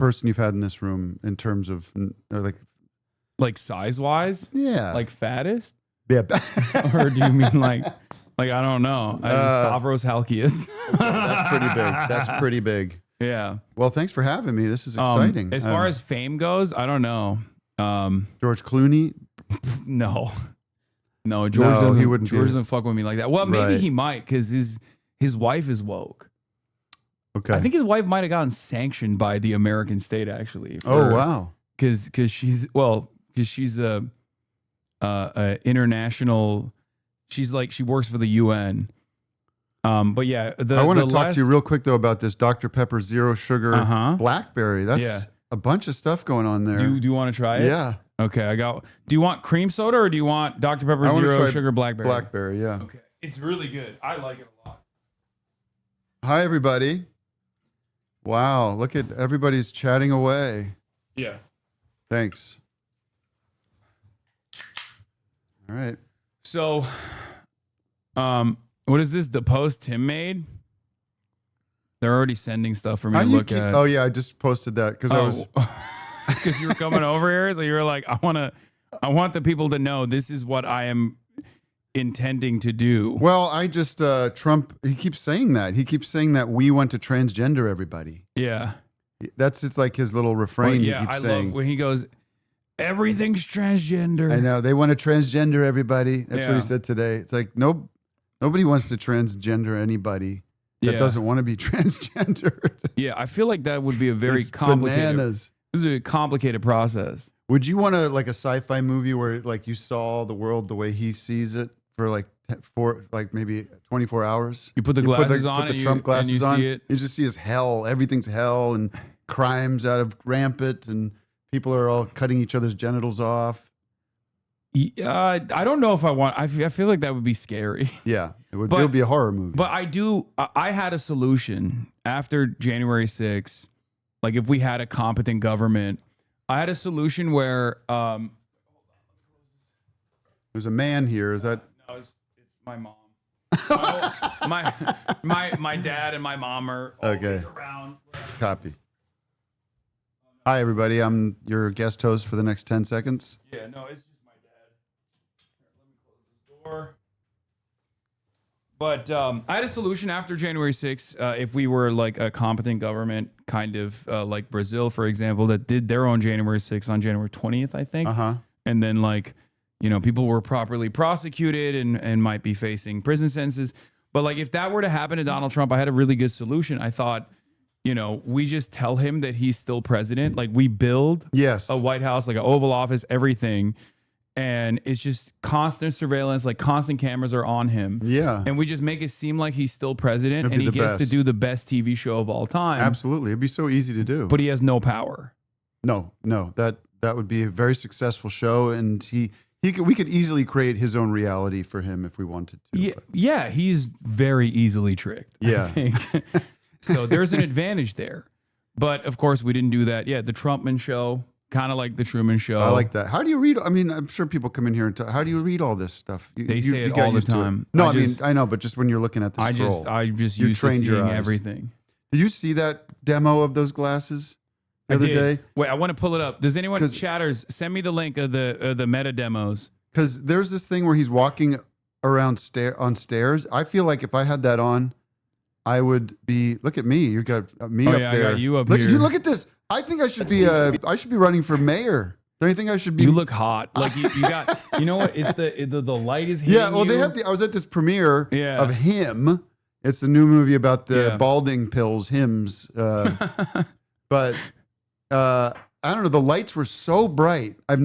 person you've had in this room in terms of like size wise? Yeah. Like fattest? Yeah. Or do you mean like I don't know. Stavros Halkias. That's pretty big. That's pretty big. Yeah. Well, thanks for having me. This is exciting. As far as fame goes, I don't know. George Clooney? No, George doesn't. He wouldn't. George doesn't fuck with me like that. Well, maybe he might because his wife is woke. Okay. I think his wife might have gotten sanctioned by the American state actually. Oh wow. Because she's a international. She's like she works for the UN. But yeah, I want to talk to you real quick though about this Dr. Pepper Zero Sugar Blackberry. That's a bunch of stuff going on there. Do you want to try it? Yeah. Okay, do you want cream soda or do you want Dr. Pepper Zero Sugar Blackberry? Blackberry, yeah. Okay, it's really good. I like it a lot. Hi everybody. Wow, look at everybody's chatting away. Yeah. Thanks. All right. So, what is this? The post Tim made? They're already sending stuff for me to look at. Oh yeah, I just posted that because I was because you were coming over here, so you were like, I want the people to know this is what I am intending to do. Well, I just Trump. He keeps saying that. He keeps saying that we want to transgender everybody. Yeah, it's like his little refrain. Yeah, he keeps I saying. love when he goes, everything's transgender. I know they want to transgender everybody. That's what he said today. It's like nobody wants to transgender anybody that doesn't want to be transgendered. Yeah, I feel like that would be a very complicated. Bananas. This is a complicated process. Would you want like a sci-fi movie where like you saw the world the way he sees it for like maybe 24 hours? You put the glasses on, put the Trump glasses on. See it. You just see his hell. Everything's hell, and crimes out of rampant, and people are all cutting each other's genitals off. I don't know if I want. I feel like that would be scary. Yeah, it would be a horror movie. But I had a solution after January 6th. Like if we had a competent government, I had a solution where there's a man here. Is that? No, it's my mom. my dad and my mom are always around. Copy. Hi everybody. I'm your guest host for the next 10 seconds. Yeah, no, it's just my dad. Here, let me close this door. But I had a solution after January 6th. If we were like a competent government, kind of like Brazil, for example, that did their own January 6th on January 20th, I think. And then like, people were properly prosecuted and might be facing prison sentences. But like if that were to happen to Donald Trump, I had a really good solution. I thought, we just tell him that he's still president. Like we build a White House, like an Oval Office, everything. And it's just constant surveillance, like constant cameras are on him. Yeah. And we just make it seem like he's still president and he gets to do the best TV show of all time. Absolutely. It'd be so easy to do. But he has no power. No. That would be a very successful show. And we could easily create his own reality for him if we wanted to. Yeah, he's very easily tricked. Yeah. I think. So there's an advantage there. But of course, we didn't do that. Yeah, the Trumpman show. Kind of like the Truman Show. I like that. How do you read? I mean, I'm sure people come in here and how do you read all this stuff? They say it all the time. No, I know, but just when you're looking at the scroll. I just used to seeing everything. Did you see that demo of those glasses the other day? Wait, I want to pull it up. Does anyone chatters send me the link of the meta demos? Because there's this thing where he's walking around on stairs. I feel like if I had that on, I would be. Look at me. You got me up there. I got you up here. Look at this. I think I should be. I should be running for mayor. Do you think I should be? You look hot. Like you got. You know what? It's the light is hitting Yeah. Well, they had. I was at this premiere of Him. It's the new movie about the balding pills. Hims. But I don't know. The lights were so bright. I've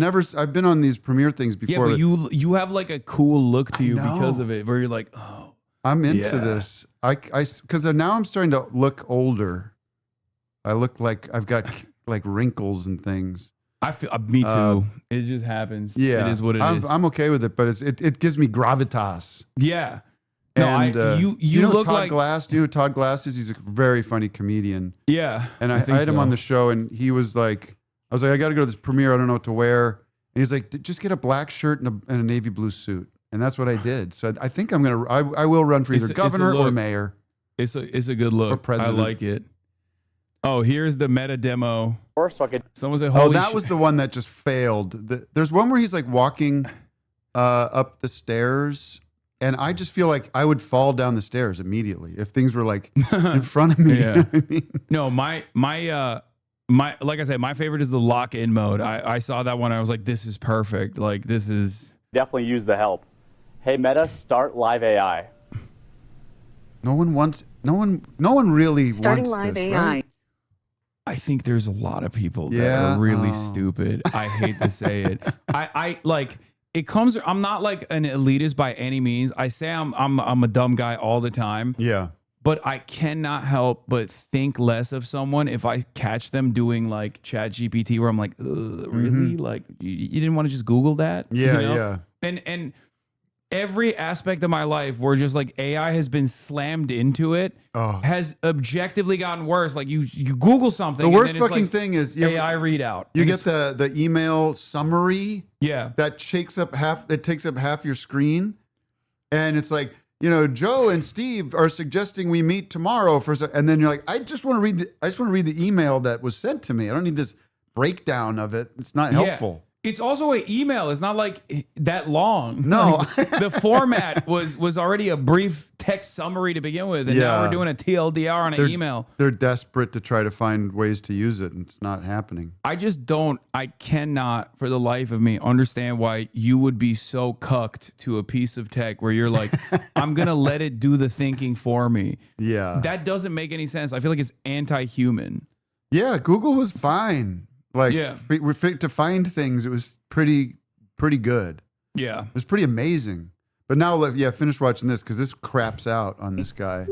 been on these premiere things before. Yeah, but you have like a cool look to you because of it, where you're like, oh, I'm into this. Because now I'm starting to look older. I look like I've got like wrinkles and things. I feel me too. It just happens. Yeah, it is what it is. I'm okay with it, but it gives me gravitas. Yeah. No, and, you know look Todd like Glass. You know who Todd Glass is? He's a very funny comedian. Yeah, and I had him on the show, and he was like, I was like, I got to go to this premiere. I don't know what to wear. And he's like, just get a black shirt and a navy blue suit. And that's what I did. So I think I will run for either governor or mayor. It's a good look. Or president. I like it. Oh, here's the meta demo. Someone said, "Oh, that was the one that just failed." There's one where he's like walking up the stairs, and I just feel like I would fall down the stairs immediately if things were like in front of me. Yeah. You know what I mean? No, my like I said, my favorite is the lock-in mode. I saw that one. I was like, this is perfect. Like, this is definitely use the help. Hey, Meta, start live AI. No one really Starting wants live this, AI. right? I think there's a lot of people that are really stupid. I hate to say it. I like it comes. I'm not like an elitist by any means. I say I'm a dumb guy all the time. Yeah. But I cannot help but think less of someone if I catch them doing like Chat GPT, where I'm like, really? Like you didn't want to just Google that? Yeah, you know? yeah. And every aspect of my life where just like AI has been slammed into it has objectively gotten worse. Like you Google something. The worst and then it's fucking like thing is AI readout. You get the email summary. Yeah. That takes up half your screen, and it's like, Joe and Steve are suggesting we meet tomorrow and then you're like, I just want to read the email that was sent to me. I don't need this breakdown of it. It's not helpful. It's also an email. It's not like that long. No. The format was already a brief text summary to begin with. And now we're doing a TLDR on an email. They're desperate to try to find ways to use it, and it's not happening. I cannot for the life of me understand why you would be so cucked to a piece of tech where you're like, I'm going to let it do the thinking for me. Yeah. That doesn't make any sense. I feel like it's anti-human. Yeah, Google was fine. Like, to find things, it was pretty good. Yeah. It was pretty amazing. But now, finish watching this, because this craps out on this guy.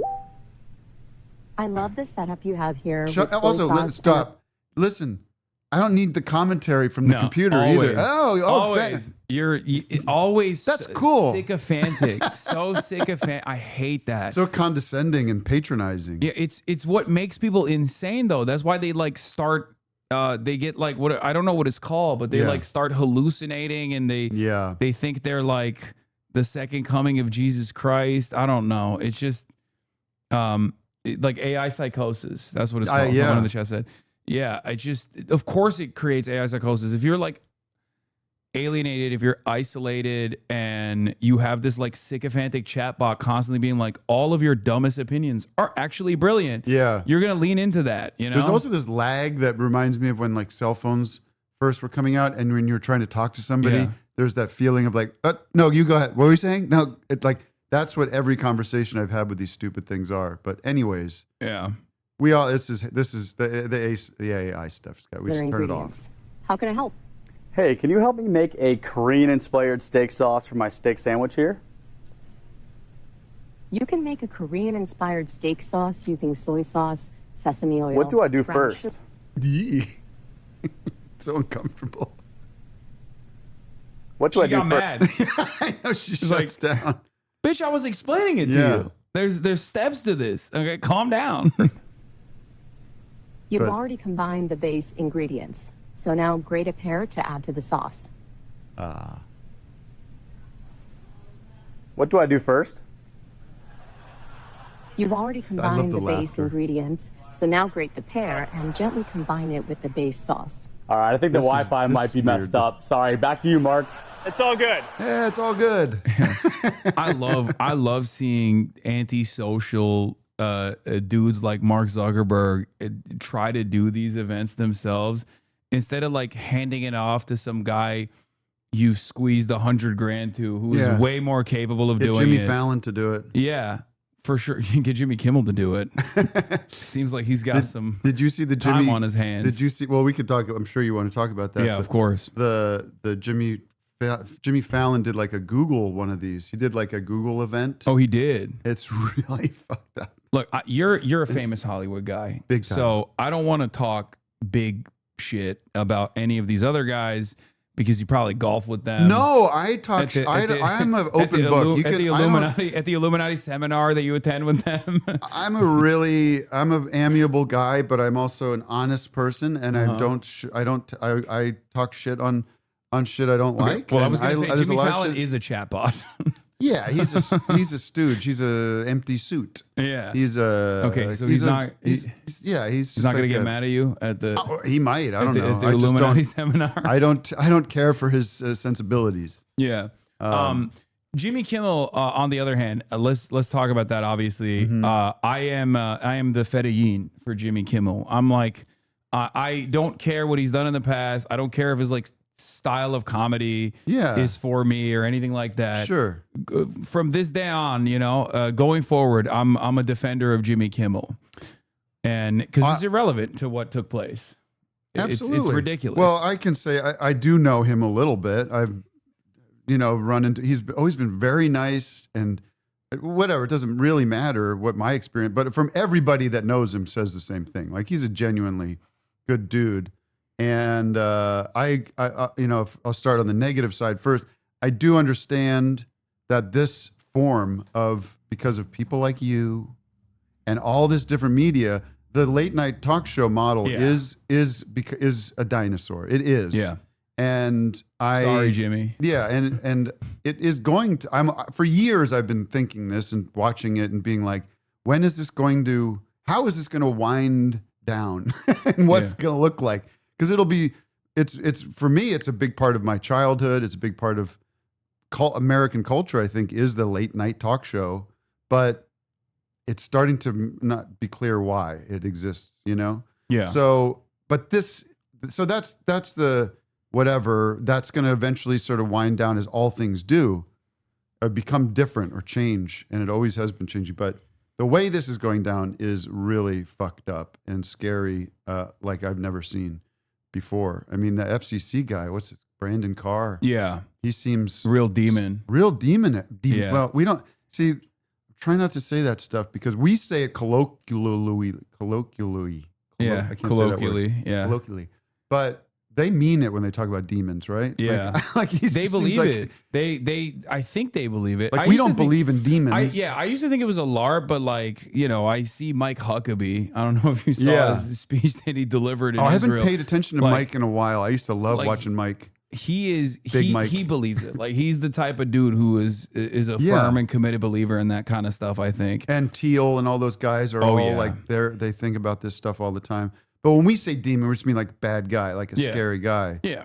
I love the setup you have here. Stop. Listen, I don't need the commentary from the computer either. Always. You're always That's cool. Sycophantic. So sycophantic. I hate that. So condescending and patronizing. Yeah, it's what makes people insane, though. That's why they like start... they get like what I don't know what it's called, but they like start hallucinating and they think they're like the second coming of Jesus Christ. I don't know. It's just like AI psychosis. That's what it's called. Someone in the chat said. Yeah, of course it creates AI psychosis. If you're like alienated, if you're isolated and you have this like sycophantic chatbot constantly being like, all of your dumbest opinions are actually brilliant. Yeah. You're going to lean into that, There's also this lag that reminds me of when like cell phones first were coming out, and when you're trying to talk to somebody, there's that feeling of like, no, you go ahead. What were you saying? No, it's like, that's what every conversation I've had with these stupid things are. But anyways. Yeah. This is the AI stuff, Scott. We just turn it off. How can I help? Hey, can you help me make a Korean-inspired steak sauce for my steak sandwich here? You can make a Korean-inspired steak sauce using soy sauce, sesame oil. What do I do first? It's so uncomfortable. What do I do got mad. I know she shuts down. Bitch, I was explaining it to you. There's steps to this. Okay, calm down. You've already combined the base ingredients. So now grate a pear to add to the sauce. What do I do first? You've already combined the base ingredients. So now grate the pear and gently combine it with the base sauce. All right, I think the Wi-Fi might be messed up. Sorry, back to you, Mark. It's all good. Yeah, it's all good. I love seeing antisocial dudes like Mark Zuckerberg try to do these events themselves. Instead of like handing it off to some guy you squeezed $100,000 to, who is way more capable of doing Jimmy it. Fallon to do it. Yeah, for sure. You can get Jimmy Kimmel to do it. Seems like he's got some. Did you see the time on his hands? Did you see? Well, we could talk. I'm sure you want to talk about that. Yeah, of course. The Jimmy Fallon did like a Google one of these. He did like a Google event. Oh, he did. It's really fucked up. Look, you're a famous Hollywood guy, big time. So I don't want to talk big shit about any of these other guys because you probably golf with them. No, I talk. I'm an open book. At the Illuminati seminar that you attend with them. I'm an amiable guy, but I'm also an honest person, and I talk shit on shit I don't like. Well, I was going to say Jimmy Fallon is a chatbot. Yeah, he's a stooge. He's a empty suit. Yeah. He's a okay. So he's not not going to get mad at you at the. He might. I don't know. At the Illuminati seminar. I don't care for his sensibilities. Yeah. Jimmy Kimmel, on the other hand, let's talk about that. Obviously, I am the fedayeen for Jimmy Kimmel. I'm like, I don't care what he's done in the past. I don't care if his like style of comedy is for me or anything like that. Sure. From this day on, going forward, I'm a defender of Jimmy Kimmel, and because it's irrelevant to what took place. Absolutely, it's ridiculous. Well, I can say I do know him a little bit. I've run into. He's always been very nice and whatever. It doesn't really matter what my experience, but from everybody that knows him says the same thing. Like he's a genuinely good dude. And I'll start on the negative side first. I do understand that this form of, because of people like you and all this different media, the late night talk show model is a dinosaur. It is. Yeah. And sorry, Jimmy. Yeah, and it is going to. For years I've been thinking this and watching it and being like, how is this going to wind down, and what's going to look like? Because it's for me, it's a big part of my childhood. It's a big part of American culture, I think, is the late night talk show. But it's starting to not be clear why it exists, Yeah. So that's the whatever. That's going to eventually sort of wind down, as all things do, or become different or change. And it always has been changing. But the way this is going down is really fucked up and scary, like I've never seen before. I mean, the FCC guy, what's his, Brandon Carr? Yeah. He seems real demon. Yeah. Well, we don't see, try not to say that stuff because we say it colloquially. Yeah. I can't say that word. Yeah. Colloquially. But they mean it when they talk about demons, right? Yeah. They believe it. I think they believe it. Like we don't believe in demons. I used to think it was a LARP, but I see Mike Huckabee. I don't know if you saw his speech that he delivered in Israel. I haven't paid attention to Mike in a while. I used to love watching Mike. Mike. He believes it. Like he's the type of dude who is a firm and committed believer in that kind of stuff, I think. And Teal and all those guys are like they think about this stuff all the time. But when we say demon, we just mean like bad guy, like a scary guy. Yeah.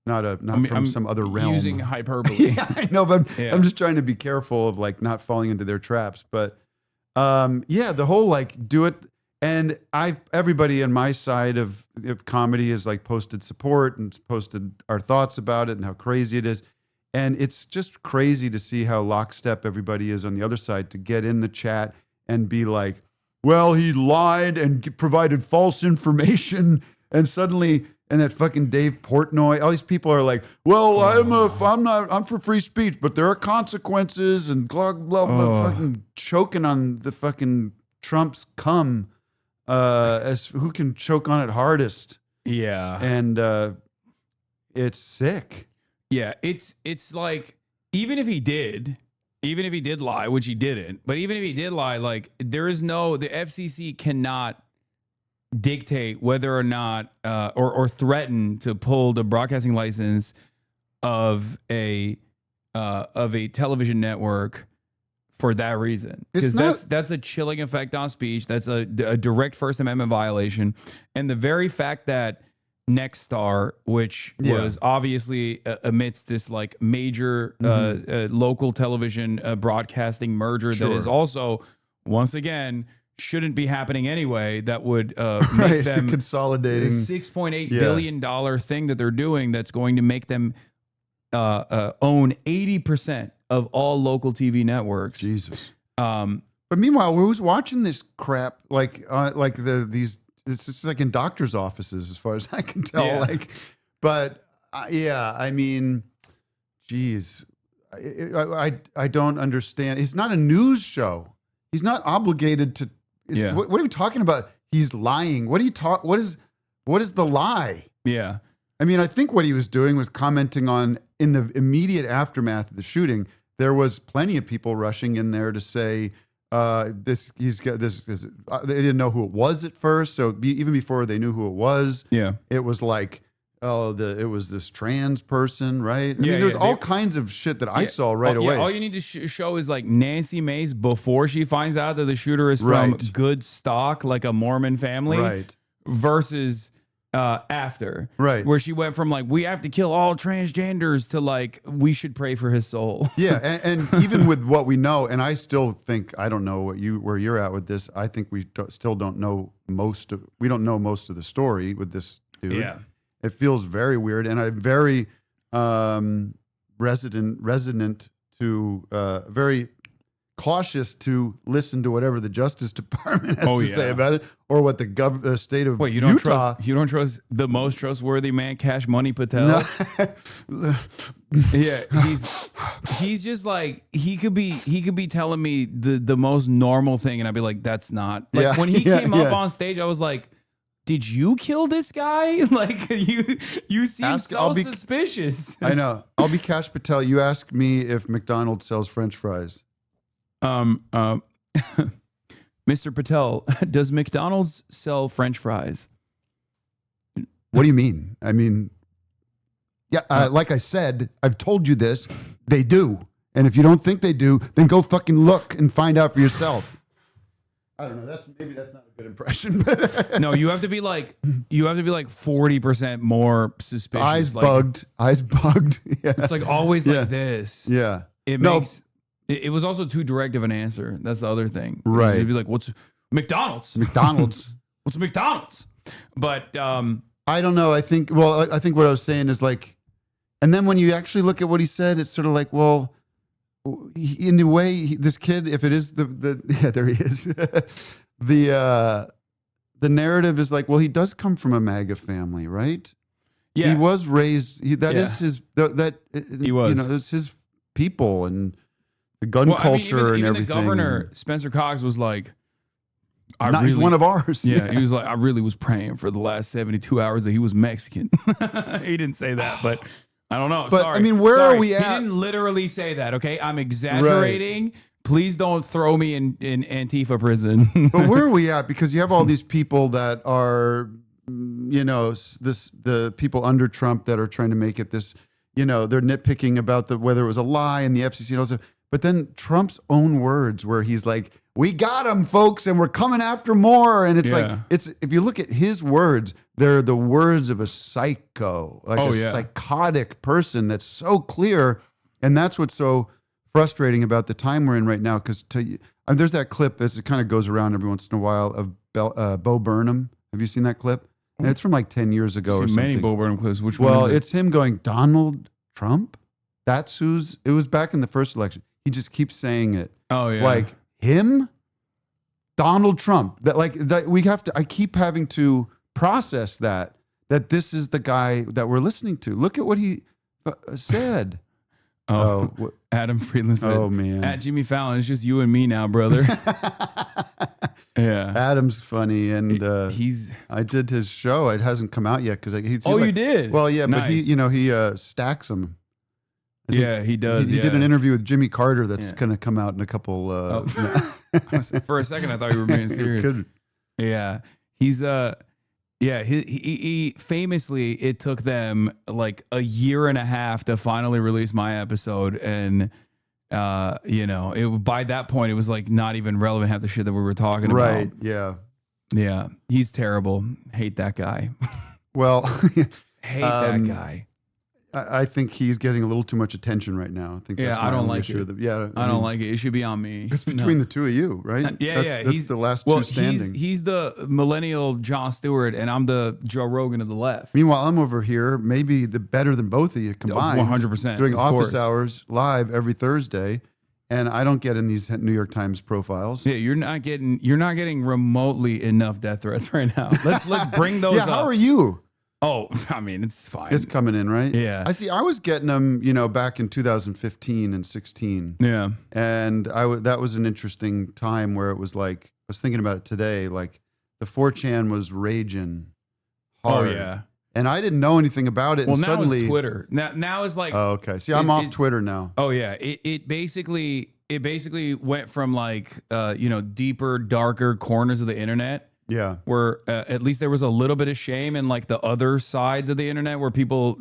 Not from some other realm. Using hyperbole. Yeah, I know, but I'm just trying to be careful of like not falling into their traps. But the whole like do it. And everybody on my side of comedy has like posted support and posted our thoughts about it and how crazy it is. And it's just crazy to see how lockstep everybody is on the other side to get in the chat and be like, well, he lied and provided false information, and suddenly, and that fucking Dave Portnoy, all these people are like, well, I'm for free speech, but there are consequences, and blah blah blah, fucking choking on the fucking Trump's cum, as who can choke on it hardest. Yeah, and it's sick. Yeah, it's like even if he did lie, which he didn't, but even if he did lie, like the FCC cannot dictate whether or not or threaten to pull the broadcasting license of a television network for that reason, because that's a chilling effect on speech. That's a direct First Amendment violation, and the very fact that Nexstar, which was obviously amidst this like major local television broadcasting merger that is also, once again, shouldn't be happening anyway, that would make them consolidating $6.8 billion thing that they're doing that's going to make them own 80% of all local TV networks. Jesus. But meanwhile, who's watching this crap? These. It's just like in doctors' offices, as far as I can tell. I mean, geez, I don't understand. It's not a news show. He's not obligated to. What are you talking about? He's lying. What is the lie? Yeah. I mean, I think what he was doing was commenting on, in the immediate aftermath of the shooting, there was plenty of people rushing in there to say, he's got this. They didn't know who it was at first, so even before they knew who it was, it was like it was this trans person, right? I mean, there's all kinds of shit that I saw right away. All you need to show is like Nancy Mace before she finds out that the shooter is from good stock, like a Mormon family, right? Versus after, right? Where she went from like we have to kill all transgenders to like we should pray for his soul. Yeah, and even with what we know, and I still think I don't know where you're at with this. I think we still don't know we don't know most of the story with this dude. Yeah. It feels very weird, and I'm very resonant to very cautious to listen to whatever the Justice Department has to say about it, or what the state of Utah. You don't trust the most trustworthy man, Cash Money Patel? No. Yeah, he's just like he could be telling me the most normal thing, and I'd be like, that's not like when he came up on stage, I was like, did you kill this guy? Like you seem suspicious. I know. I'll be Cash Patel. You ask me if McDonald's sells French fries. Mr. Patel, does McDonald's sell French fries? What do you mean? I mean, like I said, I've told you this. They do. And if you don't think they do, then go fucking look and find out for yourself. I don't know. Maybe that's not a good impression. But no, you have to be like 40% more suspicious. Eyes bugged. Yeah. It's like always like this. Yeah. It was also too direct of an answer. That's the other thing. Right. You'd be like, what's McDonald's? What's McDonald's? But I don't know. I think what I was saying is like, and then when you actually look at what he said, it's sort of like, well, in a way, this kid, if it is there he is. The narrative is like, well, he does come from a MAGA family, right? Yeah. He was raised, he was. It's his people and the gun culture and everything. The governor, Spencer Cox, was like, he's one of ours. Yeah, he was like, I really was praying for the last 72 hours that he was Mexican. He didn't say that, but I don't know. But sorry. I mean, where are we at? He didn't literally say that, okay? I'm exaggerating. Right. Please don't throw me in Antifa prison. But where are we at? Because you have all these people that are, the people under Trump that are trying to make it this, they're nitpicking about whether it was a lie and the FCC and all that. But then Trump's own words where he's like, we got him, folks, and we're coming after more. And it's like, if you look at his words, they're the words of a psycho, like a psychotic person that's so clear. And that's what's so frustrating about the time we're in right now. Because there's that clip, it kind of goes around every once in a while, of Bo Burnham. Have you seen that clip? And it's from like 10 years ago or something. Many Bo Burnham clips. Which one? Well, is it? It's him going, Donald Trump? It was back in the first election. He just keeps saying it. Oh, yeah. Like, him? Donald Trump. I keep having to process that this is the guy that we're listening to. Look at what he said. Adam Friedland said, oh, man. At Jimmy Fallon, it's just you and me now, brother. Yeah. Adam's funny, and I did his show. It hasn't come out yet because you did? Well, yeah, nice. But he stacks them. Yeah, he does. He did an interview with Jimmy Carter that's going to come out in a couple. For a second, I thought you were being serious. Yeah, he's he famously, it took them like a year and a half to finally release my episode, and by that point it was like not even relevant half the shit that we were talking about. Right? Yeah. He's terrible. Hate that guy. Well, hate that guy. I think he's getting a little too much attention right now. I think that's I don't like it. I don't like it. It should be on me. It's between the two of you, right? That's the last two standing. He's the millennial Jon Stewart, and I'm the Joe Rogan of the left. Meanwhile, I'm over here, maybe better than both of you combined. 100%. Doing office hours live every Thursday, and I don't get in these New York Times profiles. Yeah, you're not getting remotely enough death threats right now. Let's bring those up. How are you? Oh, I mean, it's fine. It's coming in, right? Yeah. I was getting them, back in 2015 and 16. Yeah. And that was an interesting time where it was like, I was thinking about it today, like the 4chan was raging hard. Oh, yeah. And I didn't know anything about it. Well, and now suddenly, it's Twitter. Now it's like... Oh, okay. See, I'm off Twitter now. Oh, yeah. It basically went from like, deeper, darker corners of the internet Yeah. Where at least there was a little bit of shame in like the other sides of the internet where people,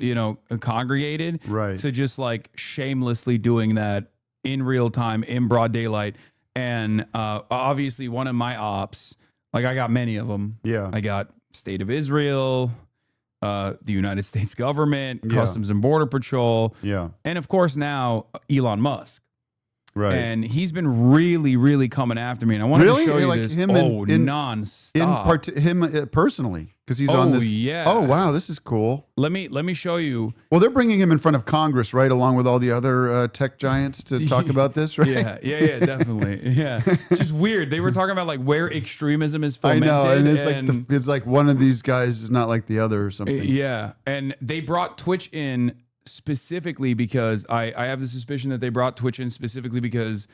congregated. Right. To just like shamelessly doing that in real time, in broad daylight. And obviously one of my ops, like I got many of them. Yeah. I got State of Israel, the United States government, Customs and Border Patrol. Yeah. And of course now Elon Musk. Right. And he's been really, really coming after me. And I wanted to show you like this. him nonstop. Him personally, because he's on this. Yeah. Oh wow, this is cool. Let me show you. Well, they're bringing him in front of Congress, right, along with all the other tech giants to talk about this, right? Yeah, definitely. Yeah, it's just weird. They were talking about like where extremism is I fomented. know, and it's like one of these guys is not like the other or something. Yeah, and they brought Twitch in specifically because I have the suspicion that they brought Twitch in specifically because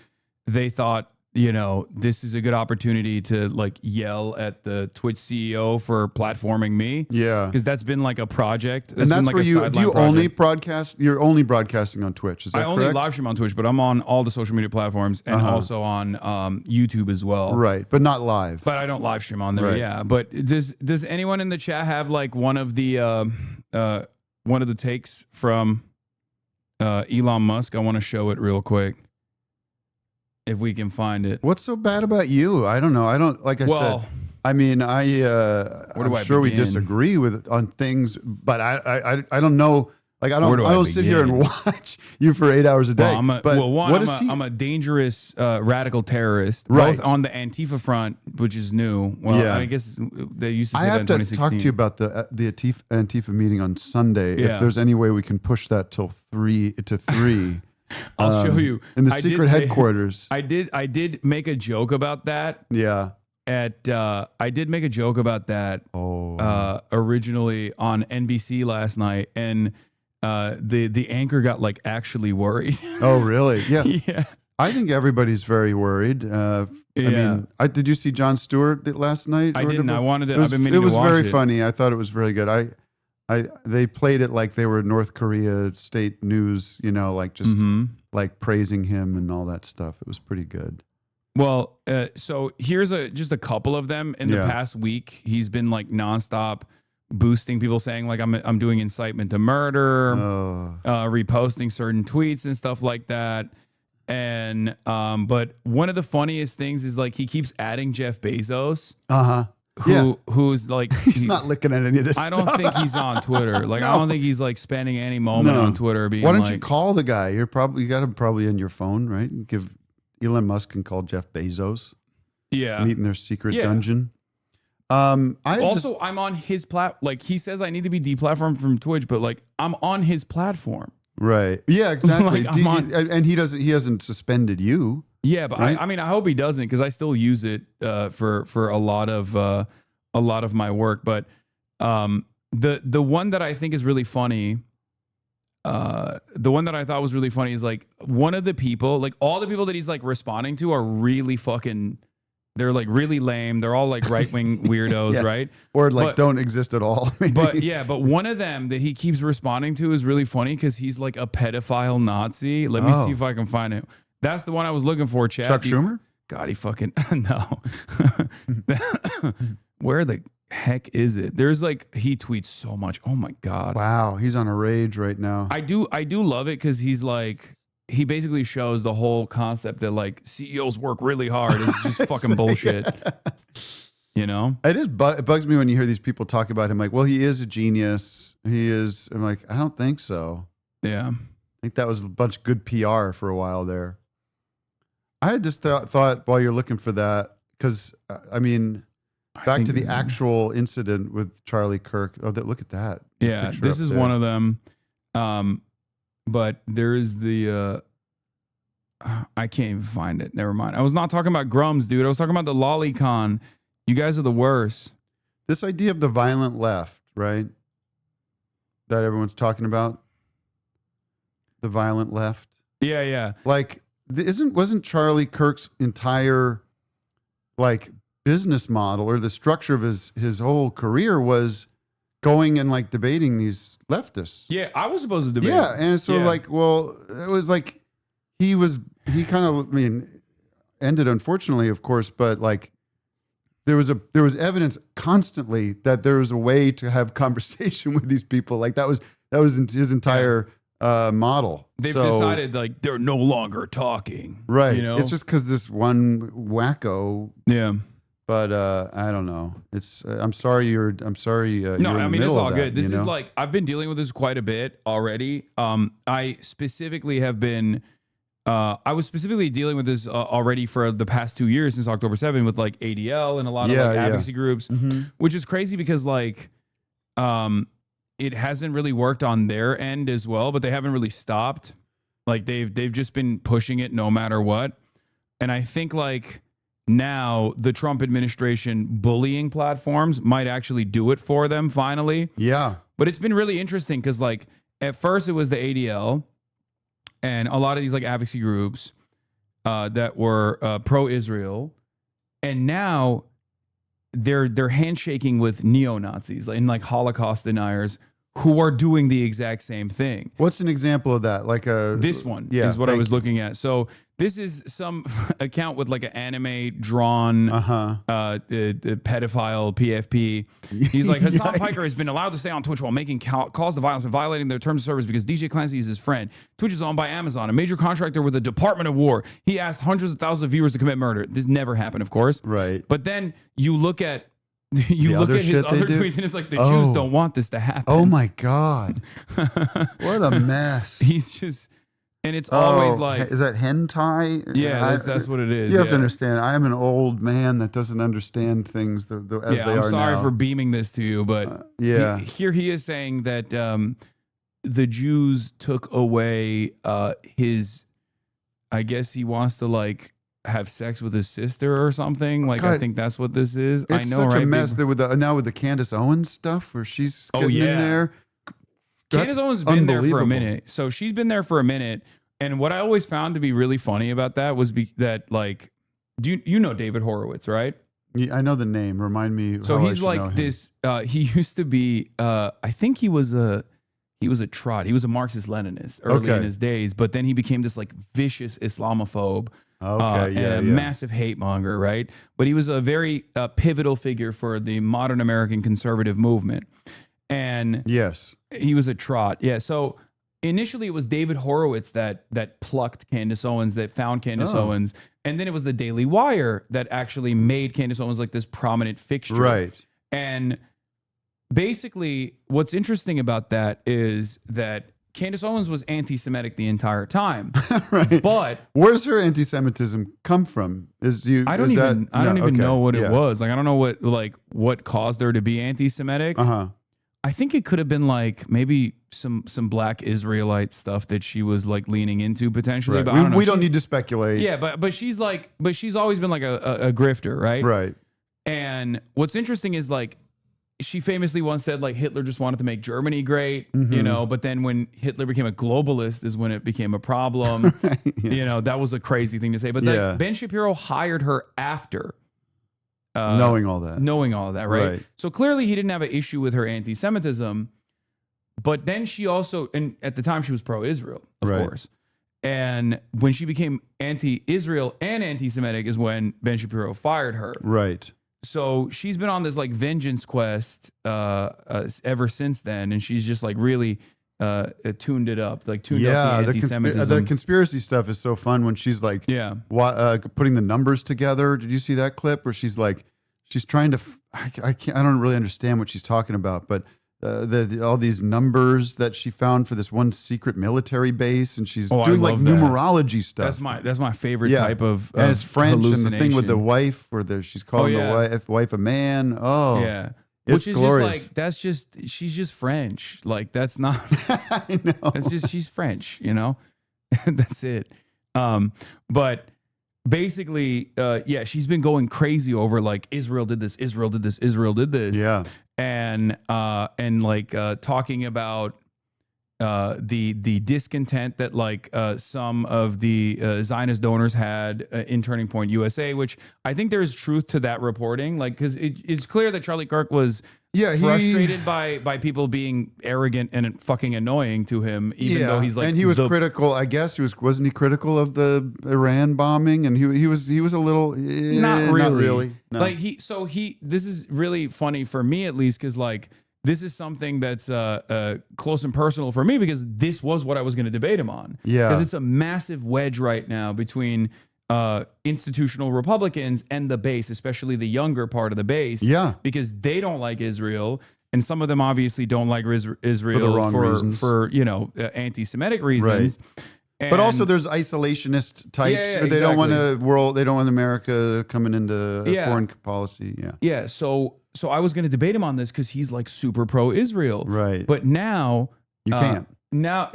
they thought, this is a good opportunity to like yell at the Twitch CEO for platforming me. Yeah. Because that's been like a project. And that's been like where a do you project. only broadcast? You're only broadcasting on Twitch. Is that I only correct? live stream on Twitch, but I'm on all the social media platforms and also on YouTube as well. Right, but not live. But I don't live stream on there. Right. Yeah. But does anyone in the chat have like one of the takes from Elon Musk? I want to show it real quick if we can find it. What's so bad about you? I don't know. I don't like I said. I mean, I'm sure we disagree on things, but I don't know. Like I don't sit here and watch you for 8 hours a day. I'm a dangerous radical terrorist, both on the Antifa front, which is new. Well, I guess they used to say that in 2016. I have to talk to you about the Antifa meeting on Sunday. Yeah. If there's any way we can push that till 3 to 3. I'll show you in the secret headquarters. I did make a joke about that. Yeah. I did make a joke about that originally on NBC last night, and the anchor got like actually worried. Oh, really? Yeah. Yeah. I think everybody's very worried. I mean, did you see Jon Stewart last night? I didn't. I wanted to. I've been meaning to watch it. It was very funny. I thought it was really good. They played it like they were North Korea state news, like just like praising him and all that stuff. It was pretty good. Well, so here's just a couple of them in the past week. He's been like nonstop boosting people, saying like I'm doing incitement to murder, reposting certain tweets and stuff like that. And but one of the funniest things is like he keeps adding Jeff Bezos. Who's like he's not looking at any of this. I don't think he's on Twitter. Like I don't think he's like spending any moment on Twitter being. Why don't you call the guy? You got him probably in your phone, right? Give Elon Musk can call Jeff Bezos. Yeah, meet in their secret dungeon. I'm on his like he says I need to be deplatformed from Twitch, but like I'm on his platform. Right. Yeah, exactly. And he hasn't suspended you. Yeah, but right? I hope he doesn't, because I still use it for a lot of my work. But the one that I think is really funny, the one that I thought was really funny is like one of the people, like all the people that he's like responding to are really fucking. They're like really lame. They're all like right wing weirdos, right? Or like don't exist at all. But one of them that he keeps responding to is really funny because he's like a pedophile Nazi. Let me see if I can find it. That's the one I was looking for, Chad. Chuck Schumer? God, he fucking no. Where the heck is it? There's like he tweets so much. Oh my God. Wow, he's on a rage right now. I do love it because he's like. He basically shows the whole concept that like CEOs work really hard. It's just fucking bullshit. You know? It bugs me when you hear these people talk about him like, well, he is a genius. He is. I'm like, I don't think so. Yeah. I think that was a bunch of good PR for a while there. I had this thought while you're looking for that, because back to the actual incident with Charlie Kirk. Oh, look at that. Yeah, this is one of them. But there is the, I can't even find it. Never mind. I was not talking about Grums, dude. I was talking about the Lolicon. You guys are the worst. This idea of the violent left, right? That everyone's talking about. The violent left. Yeah, yeah. Like, wasn't Charlie Kirk's entire, like, business model or the structure of his whole career was going and like debating these leftists. Yeah, I was supposed to debate. Yeah, and so like, well, it was like he kind of, ended unfortunately, of course, but like there was evidence constantly that there was a way to have conversation with these people. Like that was his entire model. They've decided like they're no longer talking. Right. You know? It's just because this one wacko. Yeah. But I don't know. It's I'm sorry. You're no, in the I mean, it's middle all of good. that, This is like, I've been dealing with this quite a bit already. I specifically have been, I was specifically dealing with this already for the past 2 years since October 7 with like ADL and a lot of like advocacy groups, which is crazy because like, it hasn't really worked on their end as well, but they haven't really stopped. Like they've just been pushing it no matter what. And I think like, now the Trump administration bullying platforms might actually do it for them finally. Yeah. But it's been really interesting because like at first it was the ADL and a lot of these like advocacy groups that were pro-Israel. And now they're handshaking with neo-Nazis and like Holocaust deniers who are doing the exact same thing. What's an example of that? Like this one is what I was looking at. So this is some account with like an anime drawn the pedophile PFP. He's like, Hasan Piker has been allowed to stay on Twitch while making calls to violence and violating their terms of service because DJ Clancy is his friend. Twitch is owned by Amazon, a major contractor with the Department of War. He asked hundreds of thousands of viewers to commit murder. This never happened, of course. Right. But then you look at his other tweets and it's like the Jews don't want this to happen. Oh my God. What a mess. He's just, and it's always like, is that hentai? Yeah, that's what it is. You have to understand, I am an old man that doesn't understand things as they are now. I'm sorry for beaming this to you, but here he is saying that the Jews took away his, I guess he wants to like have sex with his sister or something. Like, God, I think that's what this is. It's I know, such right? a mess that with now with the Candace Owens stuff where she's getting in there. Candace Owens has been there for a minute. So she's been there for a minute. And what I always found to be really funny about that was that like, you know David Horowitz, right? Yeah, I know the name. Remind me. So he's like this, he used to be, I think he was a trot. He was a Marxist-Leninist early in his days, but then he became this like vicious Islamophobe. And a massive hate monger, right? But he was a very pivotal figure for the modern American conservative movement. And yes, he was a trot. Yeah. So initially it was David Horowitz that plucked Candace Owens, that found Candace Owens. And then it was the Daily Wire that actually made Candace Owens like this prominent fixture. Right. And basically what's interesting about that is that Candace Owens was anti-Semitic the entire time. Right. But where's her anti-Semitism come from? I don't even know what it was. Like, I don't know what caused her to be anti-Semitic. I think it could have been like maybe some black Israelite stuff that she was like leaning into potentially. Right. But I don't know. We don't need to speculate. Yeah, but she's always been like a grifter, right? Right. And what's interesting is like, she famously once said like Hitler just wanted to make Germany great, you know, but then when Hitler became a globalist is when it became a problem. Right, you know, that was a crazy thing to say. But like, Ben Shapiro hired her after knowing all that, right? So clearly he didn't have an issue with her anti-Semitism, but then she also, and at the time she was pro-Israel, of course. And when she became anti-Israel and anti-Semitic is when Ben Shapiro fired her. Right. So she's been on this like vengeance quest ever since then, and she's just like really tuned up the anti-Semitism. The conspiracy stuff is so fun when she's like, putting the numbers together. Did you see that clip where she's like, she's trying to? I don't really understand what she's talking about, but all these numbers that she found for this one secret military base, and she's doing like numerology stuff. That's my favorite type of and it's French, and the thing with the wife where she's calling the wife a man. Oh yeah. Which is glorious. Just like, she's just French. Like, that's not, I know. That's just, she's French, you know? That's it. But basically, she's been going crazy over like, Israel did this. Yeah. And like talking about the discontent that like some of the Zionist donors had in Turning Point USA, which I think there is truth to that reporting, like because it's clear that Charlie Kirk was frustrated by people being arrogant and fucking annoying to him, even though he's like, and he was critical. I guess wasn't he critical of the Iran bombing? And he was a little not really. No. Like this is really funny for me, at least, because like this is something that's close and personal for me, because this was what I was going to debate him on. Yeah, because it's a massive wedge right now between institutional Republicans and the base, especially the younger part of the base. Yeah, because they don't like Israel, and some of them obviously don't like Israel for the wrong reasons, for anti-Semitic reasons. Right. But also, there's isolationist types. They don't want They don't want America coming into foreign policy. Yeah. So I was going to debate him on this because he's like super pro-Israel. Right. But now you can't. Now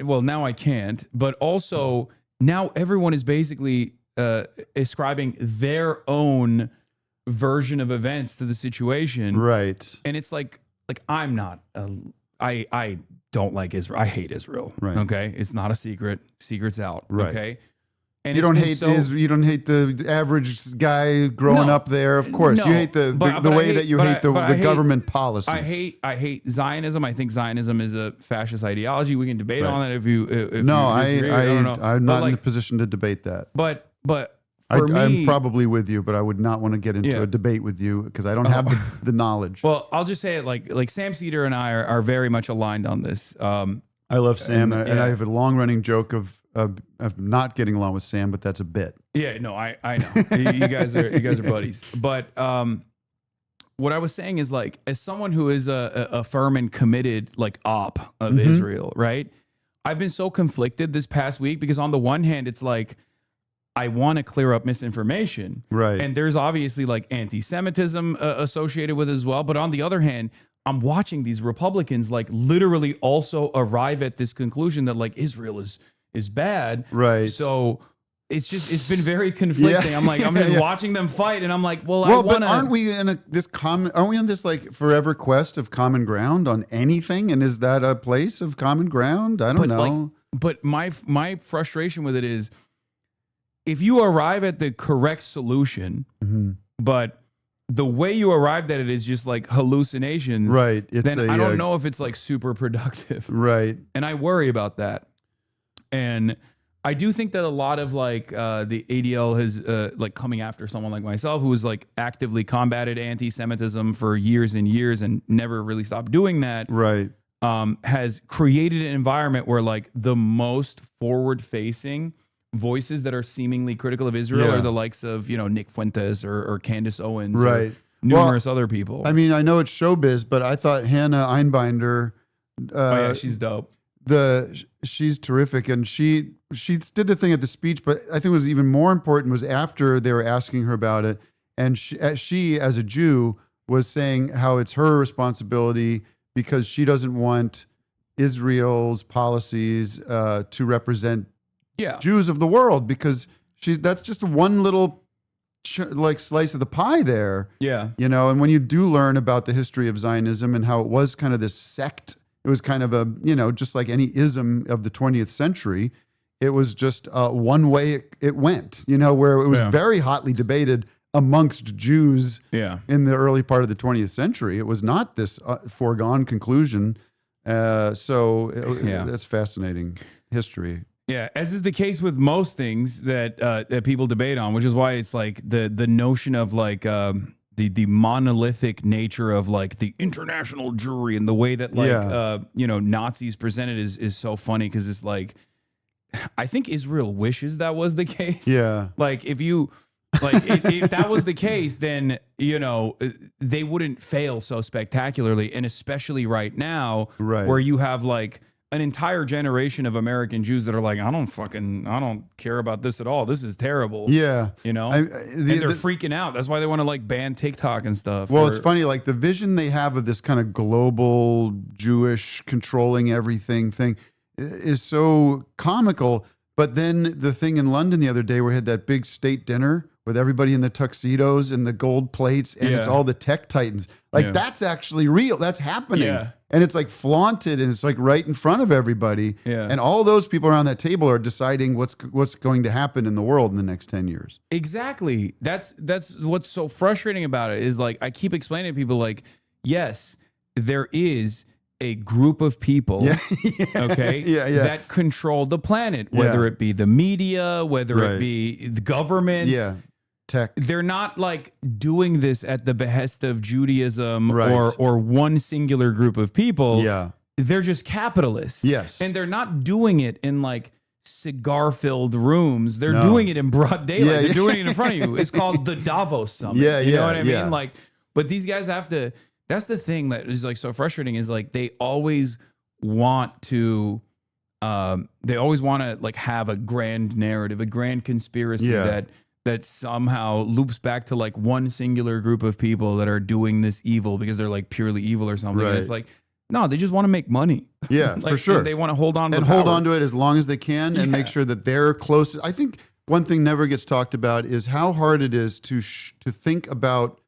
I can't. But also now everyone is basically ascribing their own version of events to the situation. Right. And it's like I'm not. I don't like Israel. I hate Israel. Right. Okay. It's not a secret. Secret's out. Right. Okay. And you don't hate you don't hate the average guy growing up there. Of course, you hate the way that you hate the government policies. I hate Zionism. I think Zionism is a fascist ideology. We can debate on that if you disagree. I don't know. I'm not in the position to debate that. But for me, I'm probably with you, but I would not want to get into a debate with you because I don't have the knowledge. Well, I'll just say it like Sam Cedar and I are very much aligned on this. I love Sam, and I have a long running joke of not getting along with Sam, but that's a bit. Yeah, no, I know. you guys are buddies. But what I was saying is, like, as someone who is a firm and committed like op of Israel, right? I've been so conflicted this past week because on the one hand, it's like I want to clear up misinformation, right? And there's obviously like anti-Semitism associated with it as well. But on the other hand, I'm watching these Republicans like literally also arrive at this conclusion that like Israel is bad, right? So it's been very conflicting. I'm just watching them fight, and I'm like, but aren't we in aren't we on this like forever quest of common ground on anything? And is that a place of common ground? I don't know. But my frustration with it is, if you arrive at the correct solution, but the way you arrived at it is just like hallucinations, right? Then I don't know if it's like super productive, right? And I worry about that. And I do think that a lot of like the ADL has like coming after someone like myself who has like actively combated anti-Semitism for years and years and never really stopped doing that, right? Has created an environment where like the most forward-facing voices that are seemingly critical of Israel are the likes of, Nick Fuentes or Candace Owens, right? Or numerous other people. I mean, I know it's showbiz, but I thought Hannah Einbinder. She's dope. She's terrific, and she did the thing at the speech, but I think what was even more important was after they were asking her about it, and she as a Jew was saying how it's her responsibility because she doesn't want Israel's policies to represent Jews of the world, because that's just one little like slice of the pie there. Yeah. And when you do learn about the history of Zionism and how it was kind of this sect, it was kind of a, just like any ism of the 20th century, it was just one way it went, where it was very hotly debated amongst Jews in the early part of the 20th century. It was not this foregone conclusion. That's fascinating history. Yeah, as is the case with most things that people debate on, which is why it's like the notion of like the monolithic nature of like the international jury and the way that like Nazis presented is so funny, because it's like, I think Israel wishes that was the case. Yeah, like if that was the case, then they wouldn't fail so spectacularly, and especially right now, where you have like an entire generation of American Jews that are like, I don't care about this at all. This is terrible. Yeah. And they're freaking out. That's why they want to like ban TikTok and stuff. Well, it's funny, like the vision they have of this kind of global Jewish controlling everything thing is so comical. But then the thing in London the other day where we had that big state dinner with everybody in the tuxedos and the gold plates, and it's all the tech titans. Like that's actually real. That's happening. Yeah. And it's like flaunted, and it's like right in front of everybody. Yeah. And all those people around that table are deciding what's going to happen in the world in the next 10 years. Exactly. That's what's so frustrating about it, is like I keep explaining to people like, yes, there is a group of people, okay, that control the planet, whether it be the media, whether it be the government, tech. They're not like doing this at the behest of Judaism or one singular group of people. They're just capitalists. Yes. And they're not doing it in like cigar-filled rooms. They're doing it in broad daylight. They're doing it in front of you. It's called the Davos Summit. You know what I mean? Like, but these guys have to. That's the thing that is like so frustrating. Is like they always want to. They always want to like have a grand narrative, a grand conspiracy that somehow loops back to like one singular group of people that are doing this evil because they're like purely evil or something. And it's like, no, they just want to make money. Yeah, like, for sure. They want to hold on to hold on to it as long as they can and make sure that they're close. I think one thing never gets talked about is how hard it is to think about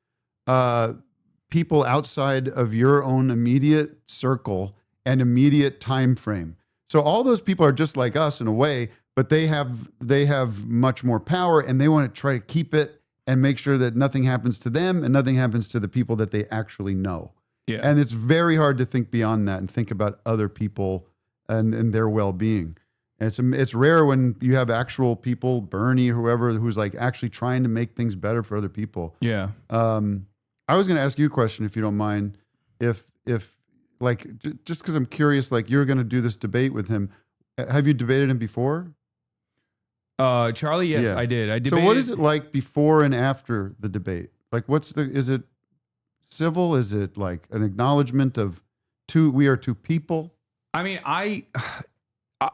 people outside of your own immediate circle and immediate time frame. So all those people are just like us in a way, but they have much more power and they want to try to keep it and make sure that nothing happens to them and nothing happens to the people that they actually know. Yeah. And it's very hard to think beyond that and think about other people and their well-being. And it's rare when you have actual people, Bernie or whoever, who's like actually trying to make things better for other people. Yeah. I was going to ask you a question, if you don't mind, if like, just because I'm curious, like you're going to do this debate with him. Have you debated him before? Charlie, yes, I did. I debated. So what is it like before and after the debate? Like is it civil? Is it like an acknowledgement of we are two people? I mean,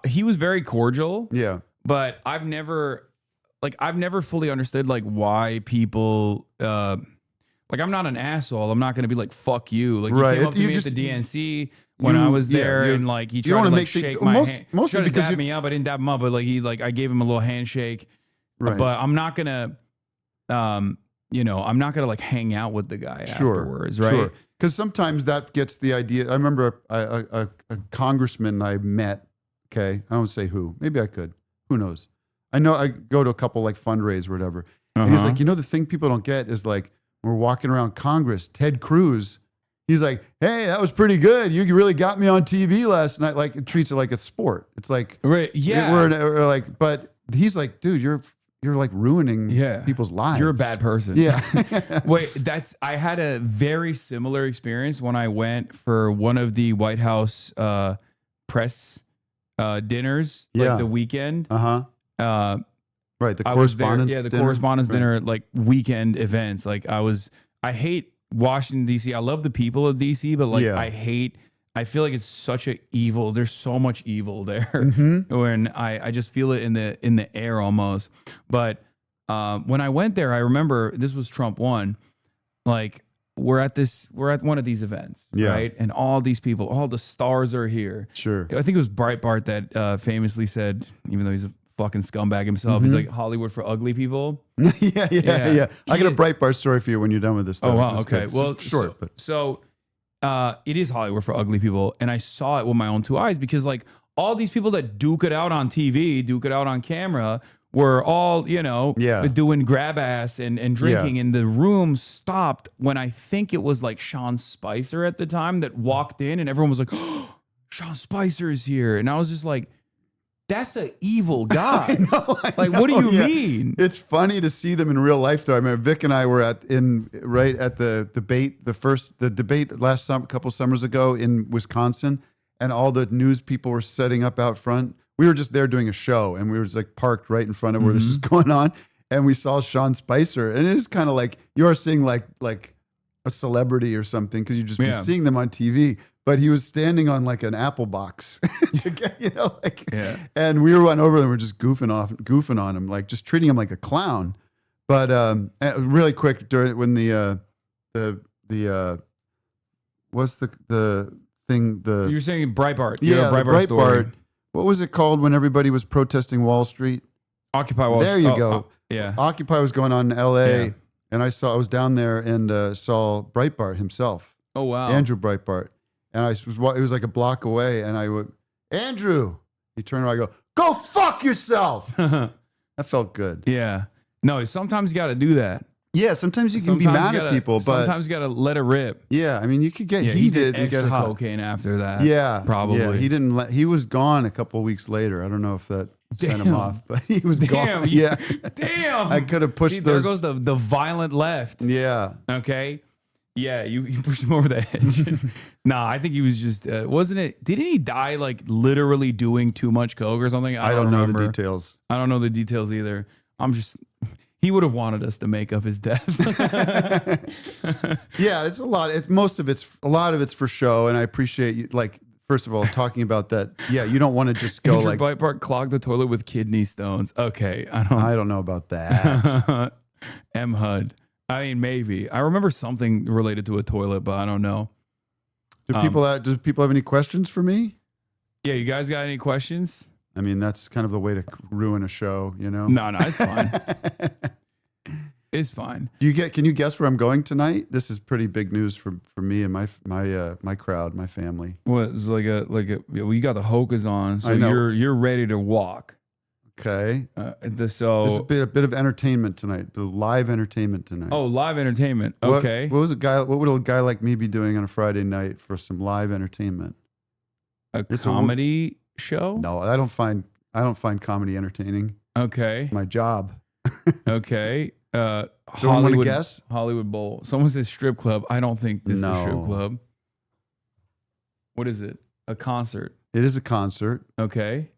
he was very cordial. Yeah. But I've never fully understood like why people, like I'm not an asshole. I'm not going to be like, fuck you. Like he came up to me at the DNC when I was there and like he tried to like shake my hand. Mostly because he dap me up. I didn't dap him up, but like I gave him a little handshake. Right. But I'm not going to, I'm not going to like hang out with the guy afterwards. Right. Sure. Because sometimes that gets the idea. I remember a congressman I met. Okay. I don't say who. Maybe I could. Who knows? I know I go to a couple like fundraise or whatever. And he's like, the thing people don't get is like, we're walking around Congress, Ted Cruz, he's like, hey, that was pretty good. You really got me on TV last night. Like, it treats it like a sport. It's like, right, yeah. We're like, but he's like, dude, you're like ruining people's lives. You're a bad person. Yeah. Wait, I had a very similar experience when I went for one of the White House press dinners, like the weekend. Right, the correspondence dinner. Correspondence dinner, like weekend events. Like I hate Washington, D.C. I love the people of D.C., but like I feel like it's such a evil. There's so much evil there. When I just feel it in the air almost. But when I went there, I remember this was Trump 1. Like we're at one of these events, right? And all these people, all the stars are here. Sure. I think it was Breitbart that famously said, even though he's a fucking scumbag himself, he's like Hollywood for ugly people. Yeah. I got a Breitbart story for you when you're done with this stuff. Oh wow, okay. Well, short, so it is Hollywood for ugly people, and I saw it with my own two eyes because like all these people that duke it out on TV, duke it out on camera, were all doing grab ass and drinking, and the room stopped when I think it was like Sean Spicer at the time that walked in, and everyone was like, oh, Sean Spicer is here, and I was just like, that's an evil guy. I know. What do you mean? It's funny to see them in real life, though. I remember Vic and I were at the debate, the debate last couple summers ago in Wisconsin, and all the news people were setting up out front. We were just there doing a show, and we were just like parked right in front of where this is going on, and we saw Sean Spicer, and it is kind of like you are seeing like a celebrity or something because you just been seeing them on TV. But he was standing on like an apple box to get, and we went over and we're just goofing on him, like just treating him like a clown. But really quick, when what's the thing? You're saying Breitbart. Yeah, Breitbart. Story. What was it called when everybody was protesting Wall Street? Occupy Wall Street. There you go. Yeah. Occupy was going on in L.A. And I was down there and saw Breitbart himself. Oh wow, Andrew Breitbart. And it was like a block away, and I would, Andrew. He turned around, I go, go fuck yourself. That felt good. Yeah. No, sometimes you got to do that. Yeah, sometimes you can be mad at people, but sometimes you gotta let it rip. Yeah, I mean, you could get He heated did and get extra hot. cocaine after that. Yeah, probably. Yeah, he didn't let. He was gone a couple of weeks later. I don't know if that sent him off, but he was gone. Yeah, damn. I could have pushed. See, there goes the violent left. Yeah. Okay. Yeah, you pushed him over the edge. Nah, I think he was just wasn't it? Didn't he die like literally doing too much coke or something? I don't know the details. I don't know the details either. He would have wanted us to make up his death. Yeah, it's a lot. A lot of it's for show, and I appreciate you. Like, first of all, talking about that. Yeah, you don't want to just go Andrew like Breitbart clogged the toilet with kidney stones. Okay, I don't know about that. M HUD. I mean, maybe. I remember something related to a toilet, but I don't know. Do people have any questions for me? Yeah, you guys got any questions? I mean, that's kind of the way to ruin a show, you know? No, it's fine. It's fine. Can you guess where I'm going tonight? This is pretty big news for me and my crowd, my family. What is well, you got the hokas on, so you're ready to walk. Okay. This is a bit of entertainment tonight, live entertainment tonight. Oh, live entertainment. Okay. What would a guy like me be doing on a Friday night for some live entertainment? A comedy show? No, I don't find comedy entertaining. Okay. My job. Okay. Someone want to guess? Hollywood Bowl. Someone says strip club. I don't think this is a strip club. What is it? A concert. It is a concert. Okay.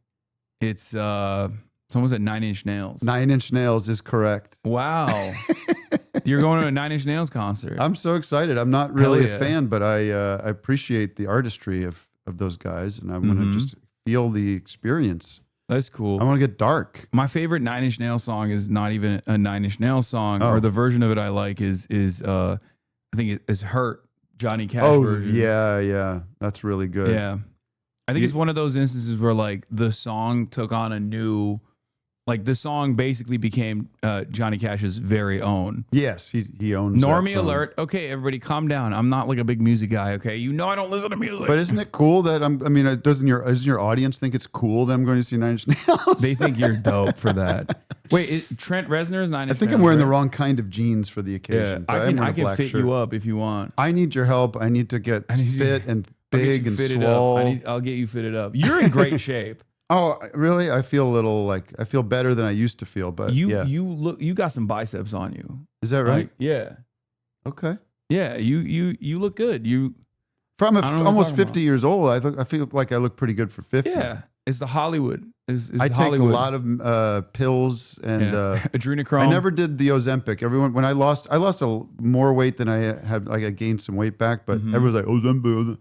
It's someone said 9 Inch Nails. 9 Inch Nails is correct. Wow. You're going to a 9 Inch Nails concert. I'm so excited. I'm not really a fan, but I appreciate the artistry of those guys, and I want to just feel the experience. That's cool. I want to get dark. My favorite 9 Inch Nails song is not even a 9 Inch Nails song, or the version of it I like is I think it's Hurt, Johnny Cash version. Yeah. That's really good. Yeah. I think it's one of those instances where like the song took on a new, like the song basically became Johnny Cash's very own. Yes, he owns Normie alert. Okay, everybody calm down. I'm not like a big music guy, okay? You know I don't listen to music. But isn't it cool that doesn't your audience think it's cool that I'm going to see 9 Inch Nails? They think you're dope for that. Wait, Trent Reznor's 9 Inch Nails? I think I'm wearing the wrong kind of jeans for the occasion. Yeah, I can fit you up if you want. I need your help. I need to get fit and big and swole. I'll get you fitted up. You're in great shape. Oh, really? I feel better than I used to feel, but you got some biceps on you. Is that right? Yeah. Okay. Yeah, you look good. I'm almost 50 years old. I feel like I look pretty good for 50. Yeah. It's the Hollywood. I take a lot of pills and adrenochrome. I never did the Ozempic. When I lost more weight than I had. Like I gained some weight back, but everyone's like Ozempic.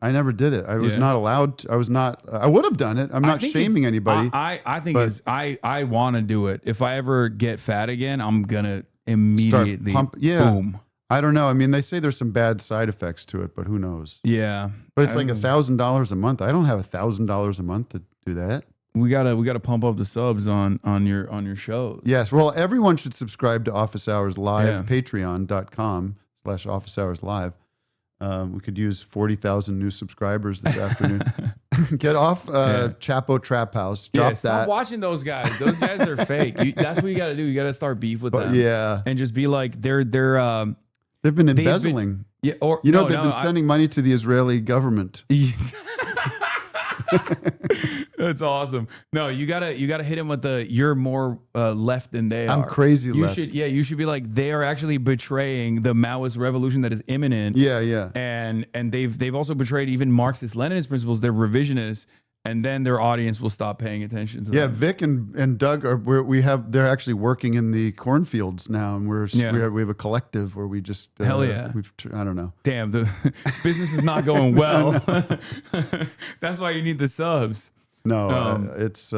I never did it. I was not allowed to. I would have done it. I'm not shaming anybody. I think I want to do it. If I ever get fat again, I'm gonna immediately boom. I don't know. I mean, they say there's some bad side effects to it, but who knows? Yeah. But it's like $1,000 a month. I don't have $1,000 a month to do that. We gotta pump up the subs on your shows. Yes. Well, everyone should subscribe to Office Hours Live, patreon.com/Office Hours Live. We could use 40,000 new subscribers this afternoon. Get off Chapo Trap House. Drop that. Stop watching those guys. Those guys are fake. That's what you got to do. You got to start beef with them. Yeah. And just be like, they've been embezzling. They've been sending money to the Israeli government. That's awesome. No, you gotta hit him with you're more left than they are. I'm crazy left. You should be like, they are actually betraying the Maoist revolution that is imminent. Yeah. And they've also betrayed even Marxist-Leninist principles. They're revisionists, and then their audience will stop paying attention to them. Vic and Doug they're actually working in the cornfields now, and we have a collective where we just hell yeah. I don't know. Damn, the business is not going well. That's why you need the subs. No, it's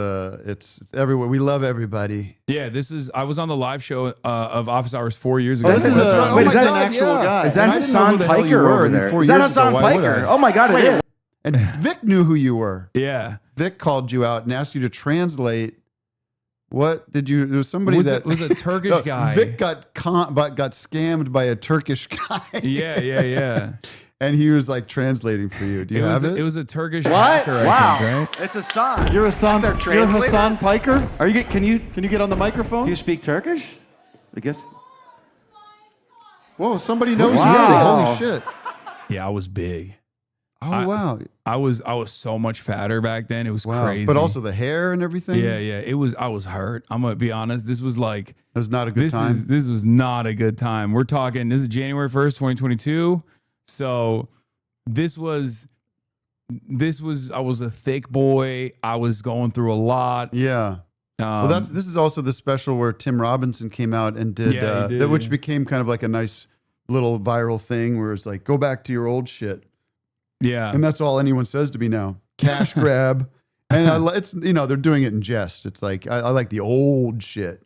everywhere. We love everybody. Yeah, I was on the live show of Office Hours 4 years ago. Is that an actual guy? Is that Hasan Heidecker over there? Is that Hasan Heidecker? Oh my God, it is. And Vic knew who you were. Yeah. Vic called you out and asked you to translate. What did you? There was somebody It was a Turkish guy. Vic got scammed by a Turkish guy. Yeah. And he was like translating for you. Do you have it? It was a Turkish. What? Hacker, Wow. think, right? It's Hasan. You're Hasan. You're Hasan Piker. Are you? Can you get on the microphone? Do you speak Turkish? I guess. Whoa, somebody knows you. Holy shit. Yeah, I was big. Oh, wow. I was so much fatter back then. It was crazy. But also the hair and everything? Yeah. I was hurt. I'm going to be honest. This was like... It was not a good time? This was not a good time. We're talking... This is January 1st, 2022. So this was... I was a thick boy. I was going through a lot. Yeah. Well, this is also the special where Tim Robinson came out and did, which became kind of like a nice little viral thing where it's like, go back to your old shit. Yeah. And that's all anyone says to me now. Cash grab. And it's, they're doing it in jest. It's like, I like the old shit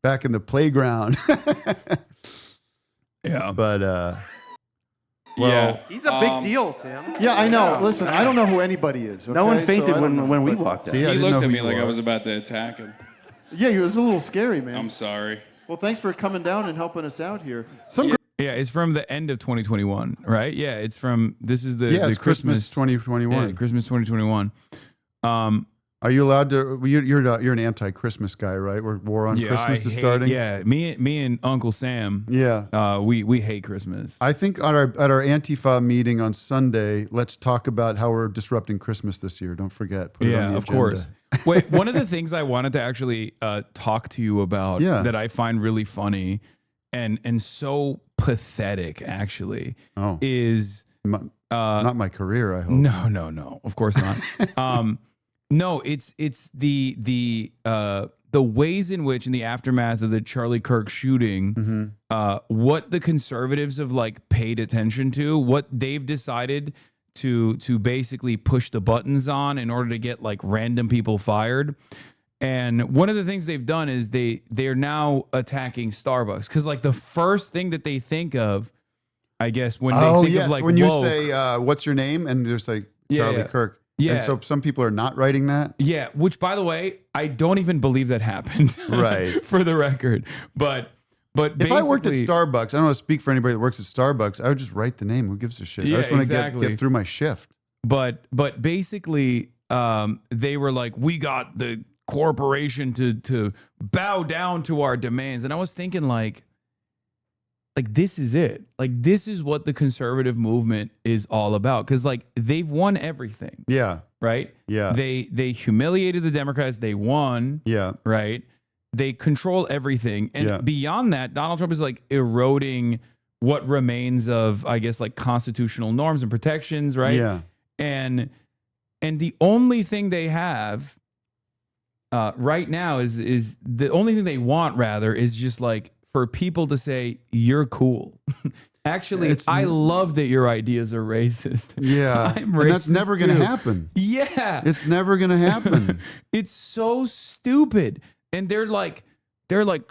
back in the playground. Yeah. But, he's a big deal, Tim. Yeah, I know. Listen, I don't know who anybody is. Okay? No one fainted when we walked in. He looked at me like I was about to attack him. Yeah, he was a little scary, man. I'm sorry. Well, thanks for coming down and helping us out here. Yeah, it's from the end of 2021, right? Yeah, it's from, this is the it's Christmas 2021. Yeah, Christmas 2021. Are you allowed to? You're an anti-Christmas guy, right? Where War on Christmas is starting. Yeah, me and Uncle Sam. Yeah, we hate Christmas. I think at our Antifa meeting on Sunday, let's talk about how we're disrupting Christmas this year. Don't forget. Put it on the of agenda. course. Wait, one of the things I wanted to actually talk to you about that I find really funny and so pathetic actually is not my career. I hope. No, of course not. No, it's the ways in which, in the aftermath of the Charlie Kirk shooting, what the conservatives have like paid attention to, what they've decided to basically push the buttons on in order to get like random people fired. And one of the things they've done is they're now attacking Starbucks, because like the first thing that they think of, I guess, when they think of like when you say what's your name and there's like Charlie Kirk. Yeah. And so some people are not writing that. Yeah, which by the way, I don't even believe that happened. Right. For the record. But if I worked at Starbucks, I don't want to speak for anybody that works at Starbucks, I would just write the name. Who gives a shit? Yeah, I just want to get through my shift. But basically, they were like, we got the corporation to bow down to our demands. And I was thinking like this is it. Like, this is what the conservative movement is all about. Because like they've won everything. Yeah. Right? Yeah. They humiliated the Democrats. They won. Yeah. Right? They control everything. And beyond that, Donald Trump is like eroding what remains of, I guess, like constitutional norms and protections, right? Yeah. And the only thing they have right now is the only thing they want, rather, is just like for people to say, you're cool. Actually, I love that your ideas are racist. Yeah. I'm racist, and that's never going to happen. Yeah. It's never going to happen. It's so stupid. And they're like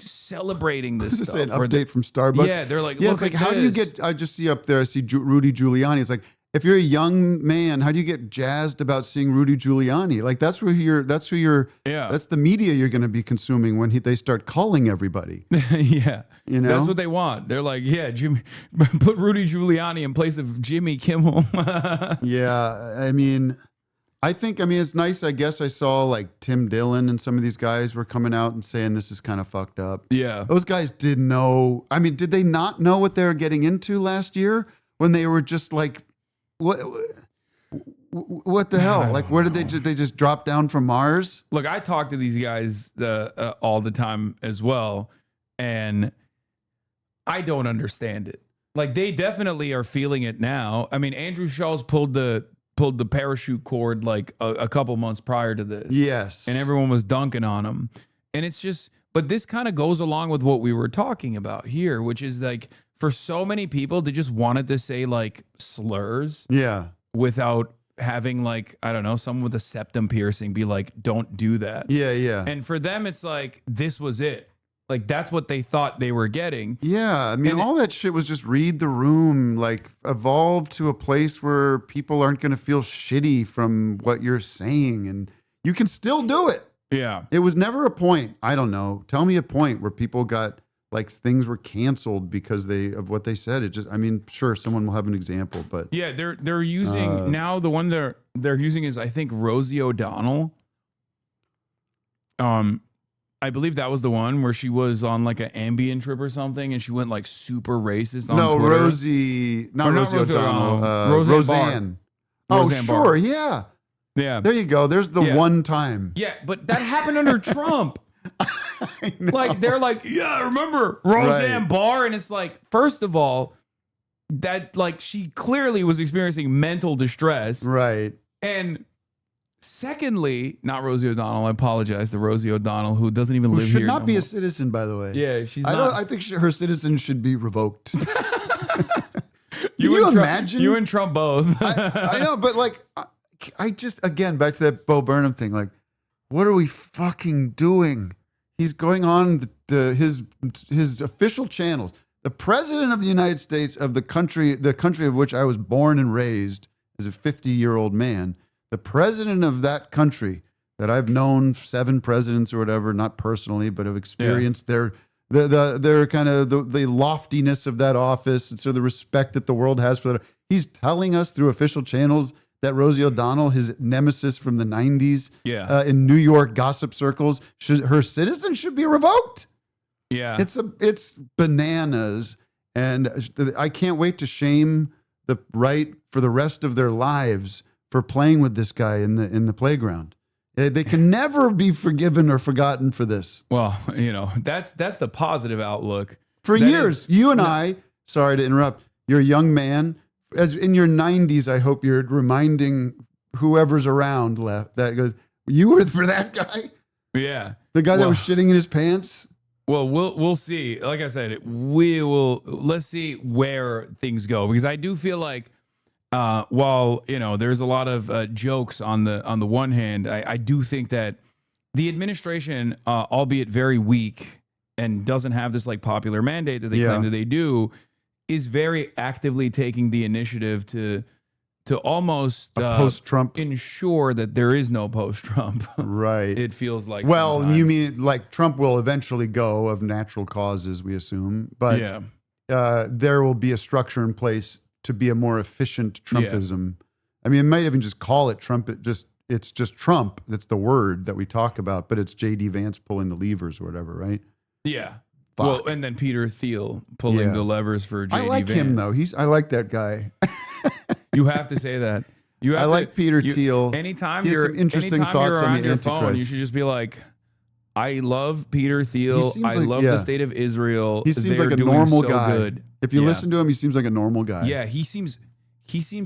celebrating this stuff. An update from Starbucks. Yeah, they're like, it's like, how do you get? I just see up there. I see Rudy Giuliani. It's like, if you're a young man, how do you get jazzed about seeing Rudy Giuliani? Like that's the media you're going to be consuming when they start calling everybody. Yeah, that's what they want. They're like, Jimmy, put Rudy Giuliani in place of Jimmy Kimmel. Yeah, I mean, it's nice. I guess I saw like Tim Dillon and some of these guys were coming out and saying this is kind of fucked up. Yeah. Those guys didn't know. I mean, did they not know what they were getting into last year when they were just like, what the hell? Like, where did they just drop down from Mars? Look, I talk to these guys all the time as well, and I don't understand it. Like, they definitely are feeling it now. I mean, Andrew Schultz pulled the parachute cord like a couple months prior to this. Yes. And everyone was dunking on him. And it's just, but this kind of goes along with what we were talking about here, which is like, for so many people, they just wanted to say like slurs. Yeah. Without having like, I don't know, someone with a septum piercing be like, don't do that. Yeah, yeah. And for them, it's like, this was it. Like, that's what they thought they were getting. Yeah. I mean, all that shit was just read the room, like evolve to a place where people aren't going to feel shitty from what you're saying. And you can still do it. Yeah. It was never a point. I don't know. Tell me a point where people got like things were canceled because of what they said. It just, I mean, sure, someone will have an example, but yeah, they're using now the one they're using is, I think, Rosie O'Donnell. I believe that was the one where she was on like an Ambien trip or something, and she went like super racist on Twitter. Not Rosie O'Donnell. Roseanne. Roseanne sure, Barr. yeah. Yeah. There you go. There's the one time. Yeah, but that happened under Trump. Like they're like, yeah, remember Roseanne Barr? And it's like, first of all, that like she clearly was experiencing mental distress. Right. And secondly, not Rosie O'Donnell. I apologize to Rosie O'Donnell, who doesn't even live here. Should not be a citizen, by the way. Yeah, she's not. I think her citizen should be revoked. you imagine? You and Trump both. I know, but like, I just, again, back to that Bo Burnham thing. Like, what are we fucking doing? He's going on his official channels. The president of the United States, of the country of which I was born and raised as a 50-year-old man, the president of that country that I've known 7 presidents or whatever, not personally, but have experienced their kind of the loftiness of that office, and so the respect that the world has for that. He's telling us through official channels that Rosie O'Donnell, his nemesis from the 90s, in New York gossip circles, her citizen should be revoked. Yeah, it's bananas, and I can't wait to shame the right for the rest of their lives for playing with this guy in the playground. They can never be forgiven or forgotten for this. Well, that's the positive outlook. For years, you and I, sorry to interrupt, you're a young man. As in your 90s, I hope you're reminding whoever's around left that goes, you were for that guy? Yeah. The guy that was shitting in his pants? Well, we'll see. Like I said, let's see where things go, because I do feel like while there's a lot of jokes on the one hand, I do think that the administration, albeit very weak and doesn't have this like popular mandate that they claim that they do, is very actively taking the initiative to almost post-Trump ensure that there is no post-Trump. Right. It feels like. Well, sometimes. You mean like Trump will eventually go of natural causes, we assume, but there will be a structure in place to be a more efficient Trumpism. I mean, it might even just call it Trump. It's just Trump. That's the word that we talk about, but it's J.D. Vance pulling the levers or whatever, right? Yeah. Fuck. Well, and then Peter Thiel pulling the levers for J.D. I like Vance. him though. I like that guy. You have to say that. I like Peter Thiel. Anytime he has you're some interesting anytime thoughts you're on on the your Antichrist. phone, you should just be like, I love Peter Thiel. I love the state of Israel. He seems They're like a doing normal so guy. Good. If you listen to him, he seems like a normal guy. Yeah, he seems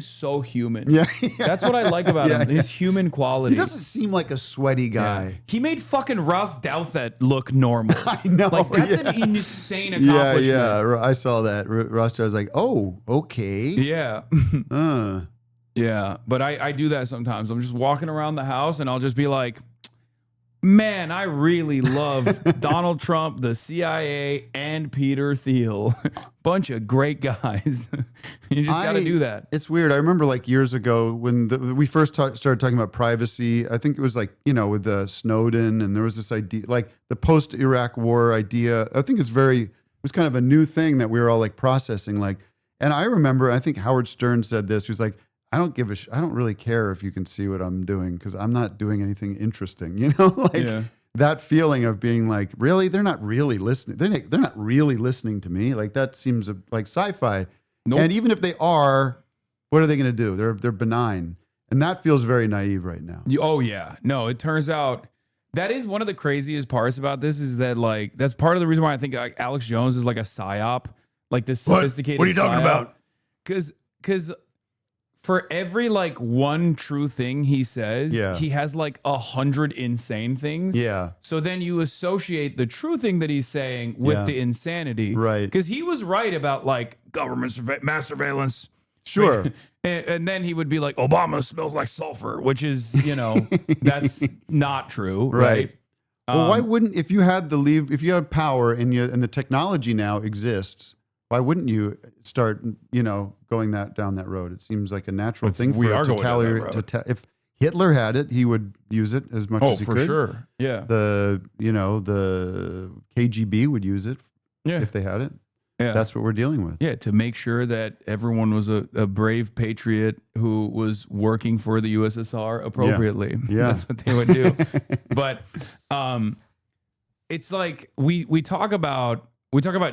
so human. Yeah. That's what I like about him. His human quality. He doesn't seem like a sweaty guy. Yeah. He made fucking Ross Douthat look normal. I know. Like, that's an insane accomplishment. Yeah. I saw that. Ross was like, oh, okay. Yeah. Yeah. But I do that sometimes. I'm just walking around the house and I'll just be like, man, I really love Donald Trump, the CIA, and Peter Thiel. Bunch of great guys. You just got to do that. It's weird. I remember like years ago when we first started talking about privacy. I think it was like, with Snowden, and there was this idea, like the post-Iraq war idea. I think it was kind of a new thing that we were all like processing. Like, and I remember, I think Howard Stern said this. He was like, I don't really care if you can see what I'm doing because I'm not doing anything interesting, that feeling of being like, really, they're not really listening. They're not really listening to me. Like that seems like sci-fi. Nope. And even if they are, what are they going to do? They're benign, and that feels very naive right now. Oh yeah, no. It turns out that is one of the craziest parts about this is that like that's part of the reason why I think like Alex Jones is like a psyop, like this sophisticated. What are you talking about? Because for every like one true thing he says, he has like 100 insane things. Yeah. So then you associate the true thing that he's saying with the insanity. Right. Because he was right about like government mass surveillance. Sure. And then he would be like, Obama smells like sulfur, which is, that's not true. Right. Well, why wouldn't, if you had power and the technology now exists, why wouldn't you start, going down that road? It seems like a natural thing for a totalitarian. If Hitler had it, he would use it as much as he could. Oh, for sure. Yeah. The KGB would use it if they had it. Yeah. That's what we're dealing with. Yeah, to make sure that everyone was a brave patriot who was working for the USSR appropriately. Yeah. That's what they would do. But it's like we talk about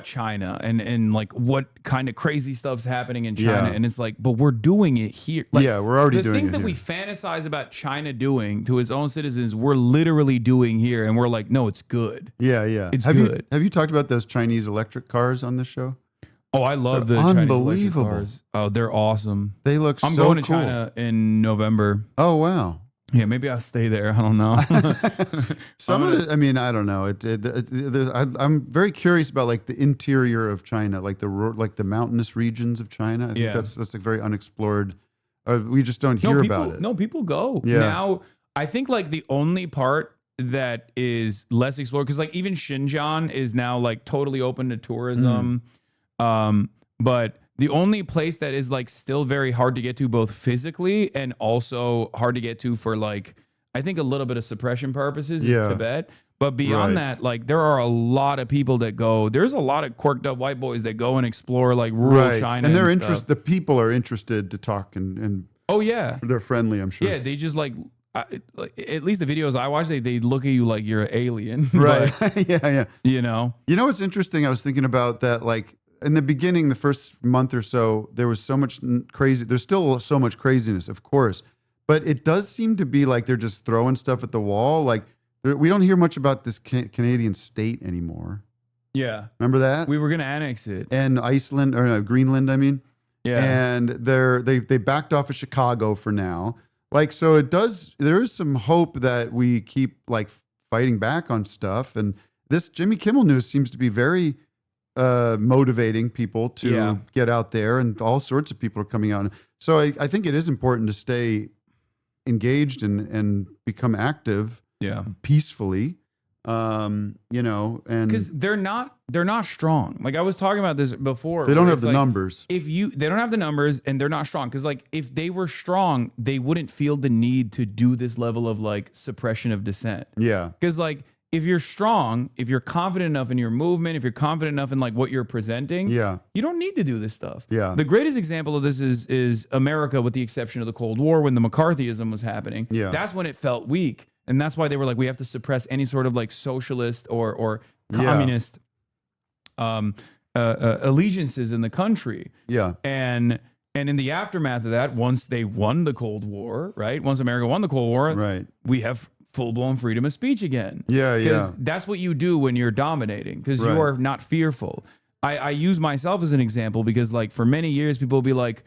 China and like what kind of crazy stuff's happening in China, and it's like, but we're doing it here. Like, we're already doing it. The things that we fantasize about China doing to its own citizens, we're literally doing here, and we're like, no, it's good. Yeah, it's good. Have you talked about those Chinese electric cars on this show? Oh, I love the Chinese electric cars. Oh, they're awesome. They look so cool. I'm going to China in November. Oh, wow. Yeah, maybe I'll stay there. I don't know. Some of it, I mean, I don't know. I'm very curious about like the interior of China, like the mountainous regions of China. I think that's like very unexplored. We just don't hear about it. No, people go. Yeah. Now, I think like the only part that is less explored, because like even Xinjiang is now like totally open to tourism. But the only place that is like still very hard to get to both physically and also hard to get to for like, I think a little bit of suppression purposes is Tibet. But beyond that, like there are a lot of people that go, there's a lot of quirked up white boys that go and explore like rural China. And they're interested, the people are interested to talk and oh yeah. They're friendly, I'm sure. Yeah. They just like at least the videos I watch, they look at you like you're an alien. Right. But, yeah. You know what's interesting? I was thinking about that, like, in the beginning, the first month or so, there was so much crazy. There's still so much craziness, of course, but it does seem to be like they're just throwing stuff at the wall. Like we don't hear much about this Canadian state anymore. Yeah, remember that we were going to annex it, and Iceland or Greenland. I mean, yeah, and they backed off of Chicago for now. Like so, it does. There is some hope that we keep like fighting back on stuff, and this Jimmy Kimmel news seems to be very motivating people to get out there, and all sorts of people are coming out. So I think it is important to stay engaged and become active peacefully, and because they're not strong. Like I was talking about this before. They don't have the numbers. They don't have the numbers and they're not strong. Because like if they were strong, they wouldn't feel the need to do this level of like suppression of dissent. Yeah. Because like if you're strong, if you're confident enough in your movement, if you're confident enough in like what you're presenting, you don't need to do this stuff. Yeah. The greatest example of this is America, with the exception of the Cold War, when the McCarthyism was happening. Yeah. That's when it felt weak. And that's why they were like, we have to suppress any sort of like socialist or communist allegiances in the country. Yeah. And in the aftermath of that, once they won the Cold War, right? Once America won the Cold War, right, we have full-blown freedom of speech again. Yeah. Because that's what you do when you're dominating, because you are not fearful. I use myself as an example because like for many years, people will be like,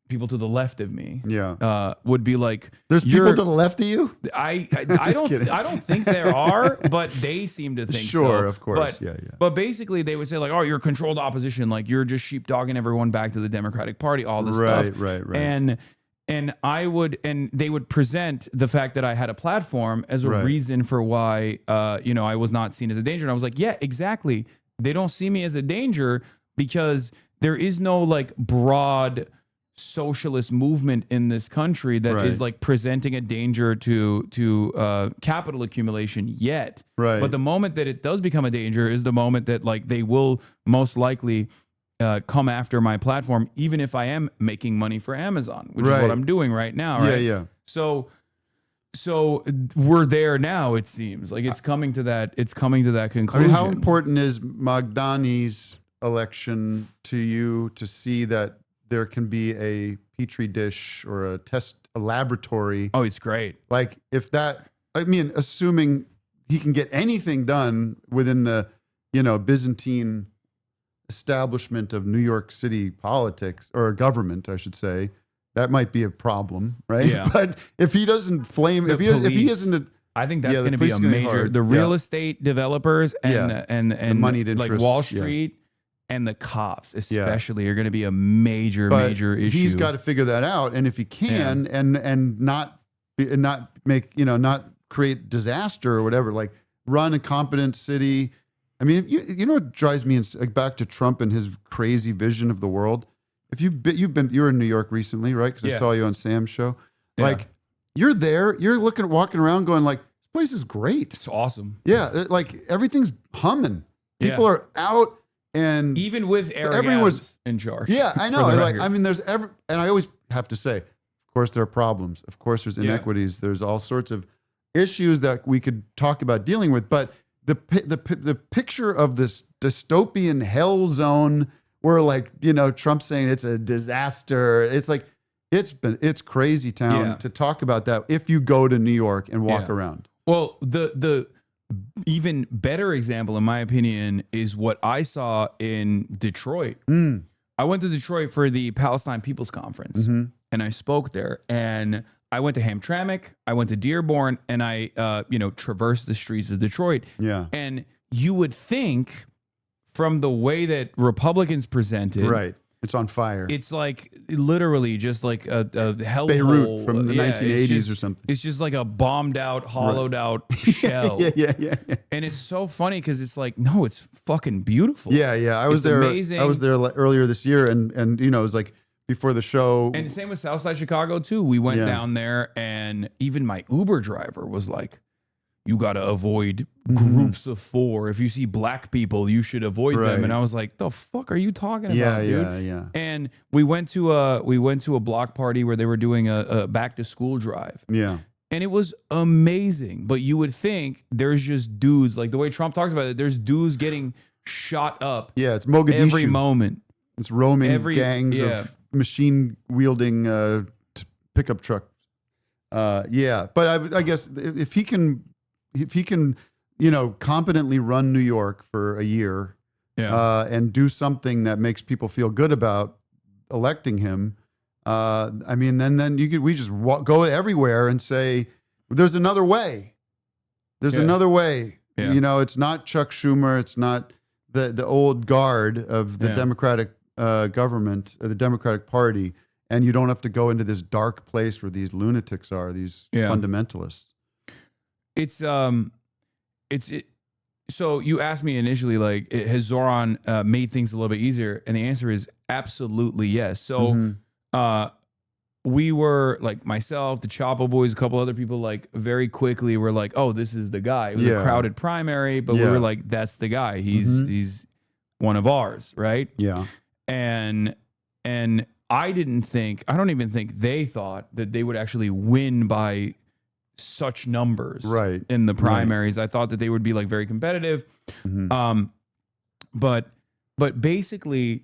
people to the left of me would be like, there's people to the left of you? I don't think there are, but they seem to think so. Sure, of course. But basically they would say like, oh, you're controlled opposition, like you're just sheepdogging everyone back to the Democratic Party, all this stuff. Right. And they would present the fact that I had a platform as a reason for why I was not seen as a danger. And I was like, yeah, exactly. They don't see me as a danger because there is no like broad socialist movement in this country that is like presenting a danger to capital accumulation yet. Right. But the moment that it does become a danger is the moment that like they will most likely come after my platform, even if I am making money for Amazon, which is what I'm doing right now. Right. Yeah. So we're there now. It seems like it's coming to that. It's coming to that conclusion. I mean, how important is Mamdani's election to you to see that there can be a petri dish or a laboratory? Oh, it's great. Like if that, I mean, assuming he can get anything done within the, Byzantine establishment of New York City politics, or government, I should say, that might be a problem, right? Yeah. But if he doesn't flame, if he isn't, I think that's going to be a major. The real estate developers and the moneyed like interests, Wall Street and the cops, especially, are going to be a major issue. He's got to figure that out, and if he can, and not make not create disaster or whatever, like run a competent city. I mean, you know what drives me back to Trump and his crazy vision of the world? If you were in New York recently, right? Because I saw you on Sam's show. Like you're there, you're walking around going like, this place is great. It's awesome. Yeah, like everything's humming. People are out, and even with everyone's in charge. Yeah, I know. Like I mean, and I always have to say, of course there are problems. Of course there's inequities. There's all sorts of issues that we could talk about dealing with, but the picture of this dystopian hell zone where like, Trump's saying it's a disaster. It's like, it's crazy town to talk about that if you go to New York and walk around. Well, the even better example, in my opinion, is what I saw in Detroit. I went to Detroit for the Palestine People's Conference, and I spoke there. And I went to Hamtramck, I went to Dearborn, and I, traversed the streets of Detroit. Yeah. And you would think, from the way that Republicans presented, right, it's on fire. It's like literally just like a hellhole. Beirut from the 1980s or something. It's just like a bombed out, hollowed out shell. Yeah. And it's so funny because it's like, no, it's fucking beautiful. Yeah. I was there. Amazing. I was there earlier this year, and it was like before the show. And same with Southside Chicago too. We went down there, and even my Uber driver was like, you got to avoid groups of 4. If you see black people, you should avoid them. And I was like, the fuck are you talking about, dude? Yeah. And we went to a block party where they were doing a back to school drive. Yeah. And it was amazing. But you would think there's just dudes, like the way Trump talks about it, there's dudes getting shot up. Yeah, it's Mogadishu. Every moment. It's roaming gangs of machine wielding pickup trucks. But I guess if he can, competently run New York for a year, and do something that makes people feel good about electing him, then we just go everywhere and say, there's another way. There's another way. Yeah. It's not Chuck Schumer. It's not the old guard of the Democratic government, or the Democratic Party. And you don't have to go into this dark place where these lunatics are, these fundamentalists. So you asked me initially, like, has Zohran made things a little bit easier? And the answer is absolutely yes. So we were, like, myself, the Chapo boys, a couple other people, like, very quickly were like, oh, this is the guy. It was a crowded primary, but we were like, that's the guy. He's one of ours, right? Yeah. And I don't even think they thought that they would actually win by such numbers in the primaries. I thought that they would be like very competitive. But basically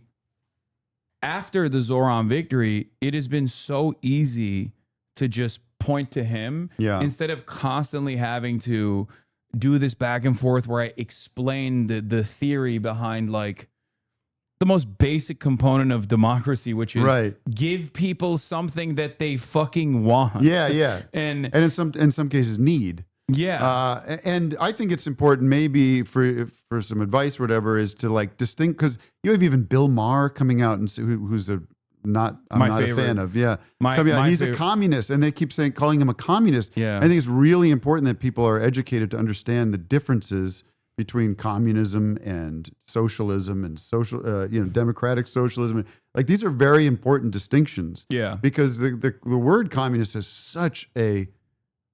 after the Zohran victory, it has been so easy to just point to him instead of constantly having to do this back and forth where I explain the theory behind like the most basic component of democracy, which is give people something that they fucking want. Yeah. And in some cases need. Yeah. And I think it's important maybe for some advice or whatever is to like distinct, because you have even Bill Maher coming out and who's a not a fan of. Yeah. He's a communist, and they keep calling him a communist. Yeah. I think it's really important that people are educated to understand the differences between communism and socialism and democratic socialism. Like these are very important distinctions. Yeah. Because the word communist has such a,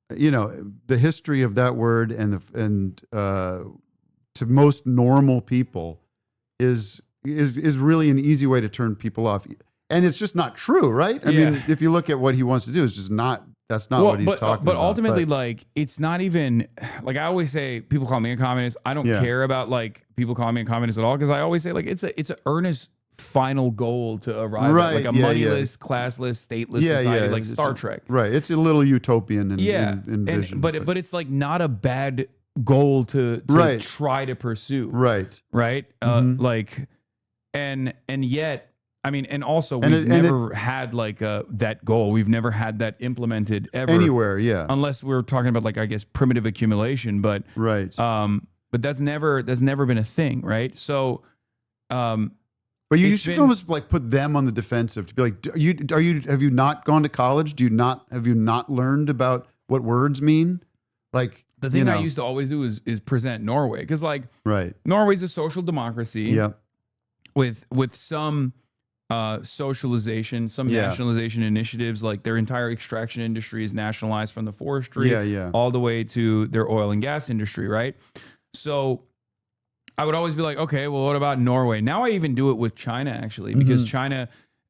the history of that word and to most normal people is really an easy way to turn people off. And it's just not true, right? I mean, if you look at what he wants to do, it's just not. That's not what he's talking about. But ultimately, like, it's not even like I always say. People call me a communist. I don't care about like people calling me a communist at all, because I always say like it's an earnest final goal to arrive at like a moneyless, classless, stateless society, like Star Trek. Right. It's a little utopian in vision. But it's like not a bad goal to try to pursue. Right. Like, and yet. I mean, and also we've never had like that goal. We've never had that implemented ever anywhere. Unless we're talking about like, I guess, primitive accumulation, but but that's never been a thing, right? So, but you should almost like put them on the defensive to be like, have you not gone to college? Have you not learned about what words mean? Like the thing I used to always do is present Norway, because like Norway's a social democracy, with some socialization, some nationalization initiatives, like their entire extraction industry is nationalized, from the forestry all the way to their oil and gas industry, right? So I would always be like, okay, well, what about Norway? Now I even do it with China, actually, because China,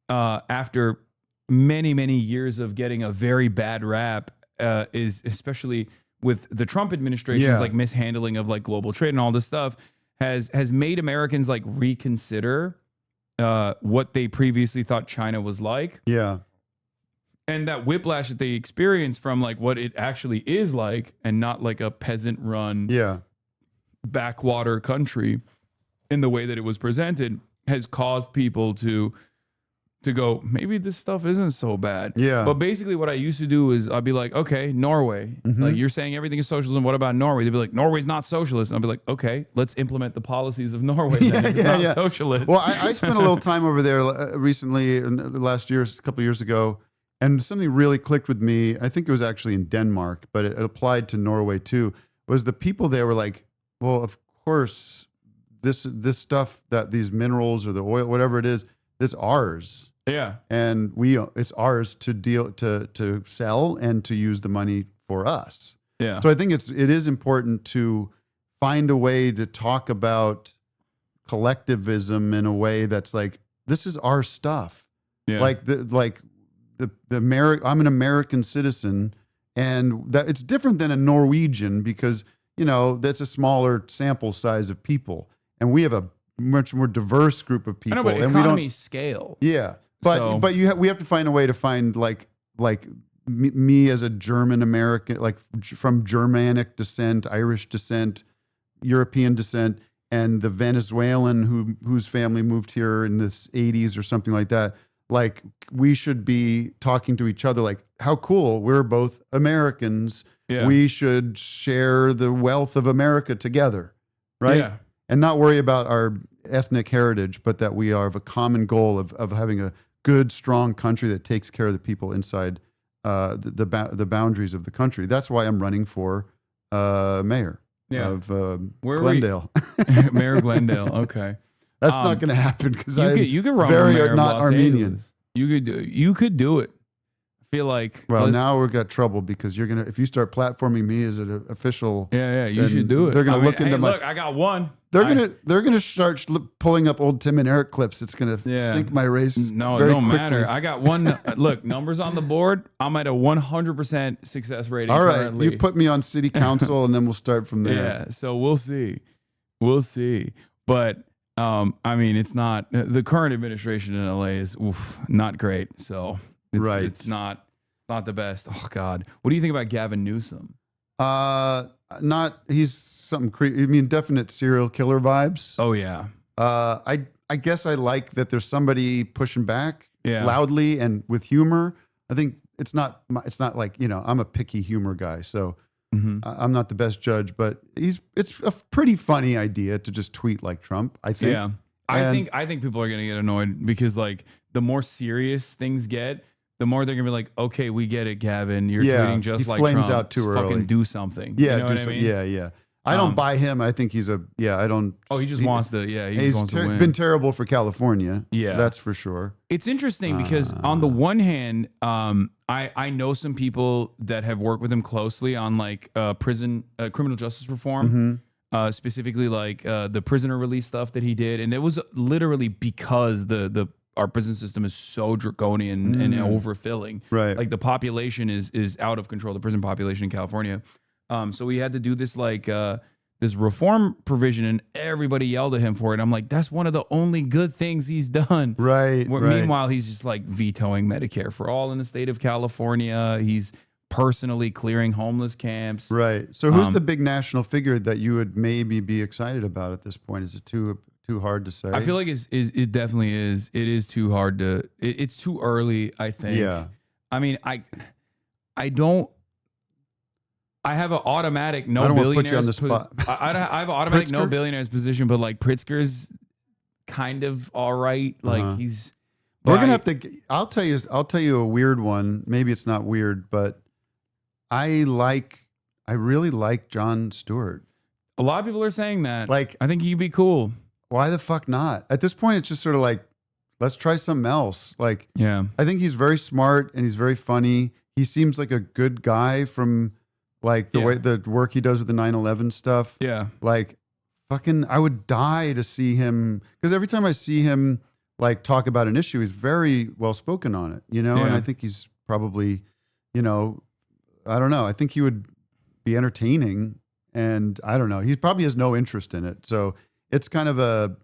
after many, many years of getting a very bad rap, is especially with the Trump administration's like mishandling of like global trade and all this stuff has made Americans like reconsider what they previously thought China was like. Yeah. And that whiplash that they experience from like what it actually is like and not like a peasant run backwater country in the way that it was presented has caused people to go, maybe this stuff isn't so bad. Yeah. But basically what I used to do is I'd be like, okay, Norway. Like you're saying everything is socialism. What about Norway? They'd be like, Norway's not socialist. And I'd be like, okay, let's implement the policies of Norway. Then if it's not socialist. Well, I spent a little time over there recently, last year, a couple of years ago, and something really clicked with me. I think it was actually in Denmark, but it applied to Norway too, was the people there were like, well, of course, this stuff, that these minerals or the oil, whatever it is, it's ours. Yeah. And it's ours to sell and to use the money for us. Yeah. So I think it is important to find a way to talk about collectivism in a way that's like, this is our stuff. Yeah. I'm an American citizen, and that it's different than a Norwegian because, that's a smaller sample size of people. And we have a much more diverse group of people. I know, but and economy scale. Yeah. But we have to find a way to find like me as a German American, like from Germanic descent, Irish descent, European descent, and the Venezuelan whose family moved here in the 80s or something like that. Like we should be talking to each other like, how cool, we're both Americans. Yeah. We should share the wealth of America together, right? Yeah. And not worry about our ethnic heritage, but that we have a common goal of having a good, strong country that takes care of the people inside the boundaries of the country. That's why I'm running for mayor of Glendale. Mayor of Glendale. Okay, that's not going to happen because you could run very mayor not of Los Armenian. Angeles. You could do it. I feel like now we've got trouble because if you start platforming me as an official, you should do it. They're going to look into my. Look, I got one. They're gonna start pulling up old Tim and Eric clips. It's gonna sink my race. No, it very don't quickly. matter. I got one. Look, numbers on the board. I'm at a 100% success rating. All right, currently. you put me on city council, and then we'll start from there. Yeah, so we'll see. But I mean, it's not the current administration in LA is not great. So it's not the best. Oh God, what do you think about Gavin Newsom? He's something creepy. I mean, definite serial killer vibes. Oh yeah. I guess I like that there's somebody pushing back loudly and with humor. I think it's not like, I'm a picky humor guy, so I'm not the best judge, but it's a pretty funny idea to just tweet like Trump, I think. Yeah. I think people are going to get annoyed because like the more serious things get, the more they're gonna be like, okay, we get it, Gavin. You're tweeting just like flames Trump. out too Fucking early. do something. Yeah, you know what I mean? Yeah. I don't buy him. I think he's I don't. Oh, he just wants to. Yeah, he wants to win. Been terrible for California. Yeah, that's for sure. It's interesting because on the one hand, I know some people that have worked with him closely on like criminal justice reform. Specifically like the prisoner release stuff that he did, and it was literally because our prison system is so draconian and overfilling. Right. Like the population is out of control, the prison population in California. So we had to do this like this reform provision, and everybody yelled at him for it. I'm like, that's one of the only good things he's done. Right. Meanwhile, he's just like vetoing Medicare for all in the state of California. He's personally clearing homeless camps. Right. So who's the big national figure that you would maybe be excited about at this point? Is it too hard to say? I feel like it definitely is. It is too hard to. It's too early. I think. Yeah. I mean, I don't. I have an automatic no I don't want to billionaires. put you on the spot. I have an automatic no Pritzker? billionaires position, but like Pritzker's kind of all right. Like he's. We're gonna have to. I'll tell you a weird one. Maybe it's not weird, but I really like Jon Stewart. A lot of people are saying that. Like, I think he'd be cool. Why the fuck not? At this point, it's just sort of like, let's try something else. Like, yeah, I think he's very smart and he's very funny. He seems like a good guy from like the way the work he does with the 9/11 stuff. Yeah, like fucking, I would die to see him, because every time I see him like talk about an issue, he's very well spoken on it, And I think he's probably, I don't know. I think he would be entertaining. And I don't know. He probably has no interest in it. So it's kind of a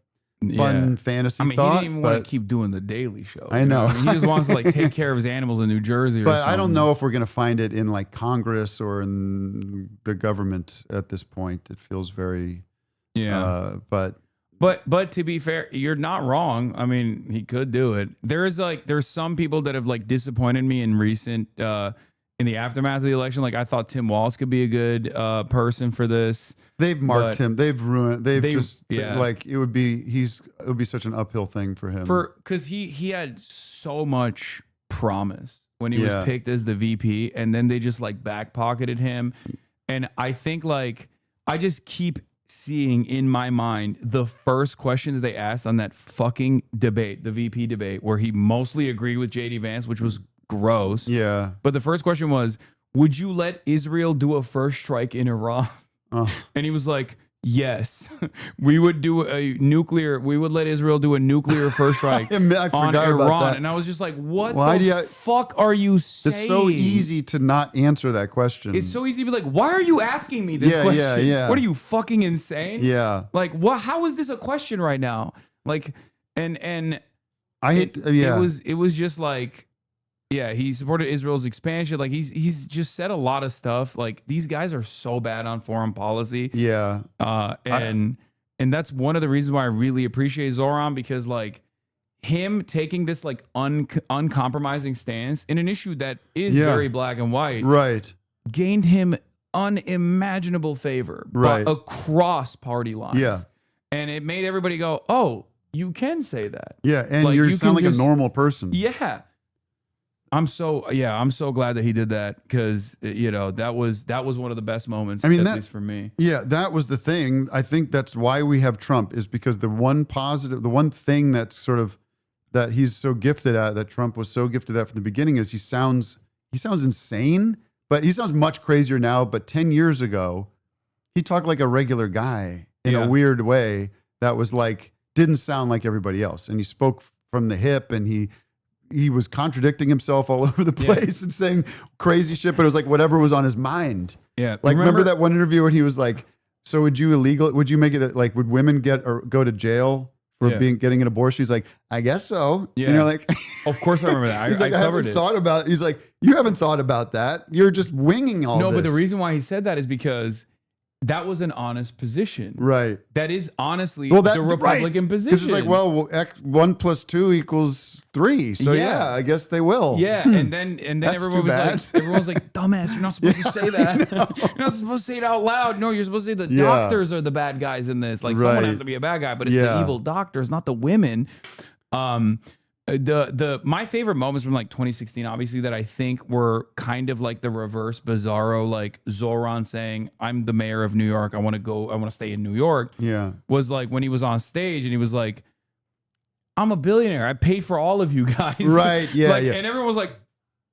fun fantasy thought. He didn't even want to keep doing the Daily Show. I know. He just wants to like take care of his animals in New Jersey or something. I don't know if we're going to find it in like Congress or in the government at this point. It feels very... But to be fair, you're not wrong. I mean, he could do it. There's some people that have like disappointed me in recent in the aftermath of the election. Like I thought Tim Walz could be a good person for this. They've marked him. They've ruined. Like it would be such an uphill thing for him. Because he had so much promise when he was picked as the VP, and then they just like back pocketed him. And I think like I just keep seeing in my mind the first questions they asked on that fucking debate, the VP debate, where he mostly agreed with JD Vance, which was gross. Yeah. But the first question was, would you let Israel do a first strike in Iran? And he was like, yes, we would let Israel do a nuclear first strike on Iran. And I was just like, what the fuck are you saying? It's so easy to not answer that question. It's so easy to be like, why are you asking me this question? Yeah. What are you, fucking insane? Yeah. Like, what? How is this a question right now? Like, and I hate, it was just like, yeah, he supported Israel's expansion. Like he's just said a lot of stuff. Like these guys are so bad on foreign policy. Yeah. And that's one of the reasons why I really appreciate Zohran, because like him taking this like uncompromising stance in an issue that is very black and white, right, gained him unimaginable favor across party lines. Yeah. And it made everybody go, oh, you can say that. Yeah. And like, you sound like a normal person. Yeah. I'm so glad that he did that, because that was one of the best moments, at least for me. Yeah, that was the thing. I think that's why we have Trump, is because the one thing that's sort of that he's so gifted at, that Trump was so gifted at from the beginning, is he sounds insane, but he sounds much crazier now. But 10 years ago, he talked like a regular guy in a weird way that was like, didn't sound like everybody else, and he spoke from the hip, and he was contradicting himself all over the place and saying crazy shit, but it was like whatever was on his mind. Yeah. Like, remember that one interview when he was like, so would you make it like, would women go to jail for getting an abortion? He's like, I guess so. Yeah. And you're like, of course I remember that. He's like, I haven't thought about it. He's like, you haven't thought about that. You're just winging all this. No, but the reason why he said that is because that was an honest position. Right. That is honestly the Republican position. Because it's like, well, 1 + 2 = 3. So I guess they will. Yeah. And then everyone was like, dumbass, you're not supposed to say that. You're not supposed to say it out loud. No, you're supposed to say the doctors are the bad guys in this. Like someone has to be a bad guy, but it's the evil doctors, not the women. My favorite moments from like 2016, obviously, that I think were kind of like the reverse bizarro, like Zohran saying, I'm the mayor of New York, I want to stay in New York. Yeah. Was like when he was on stage and he was like, I'm a billionaire, I paid for all of you guys. Right. Yeah. And everyone was like,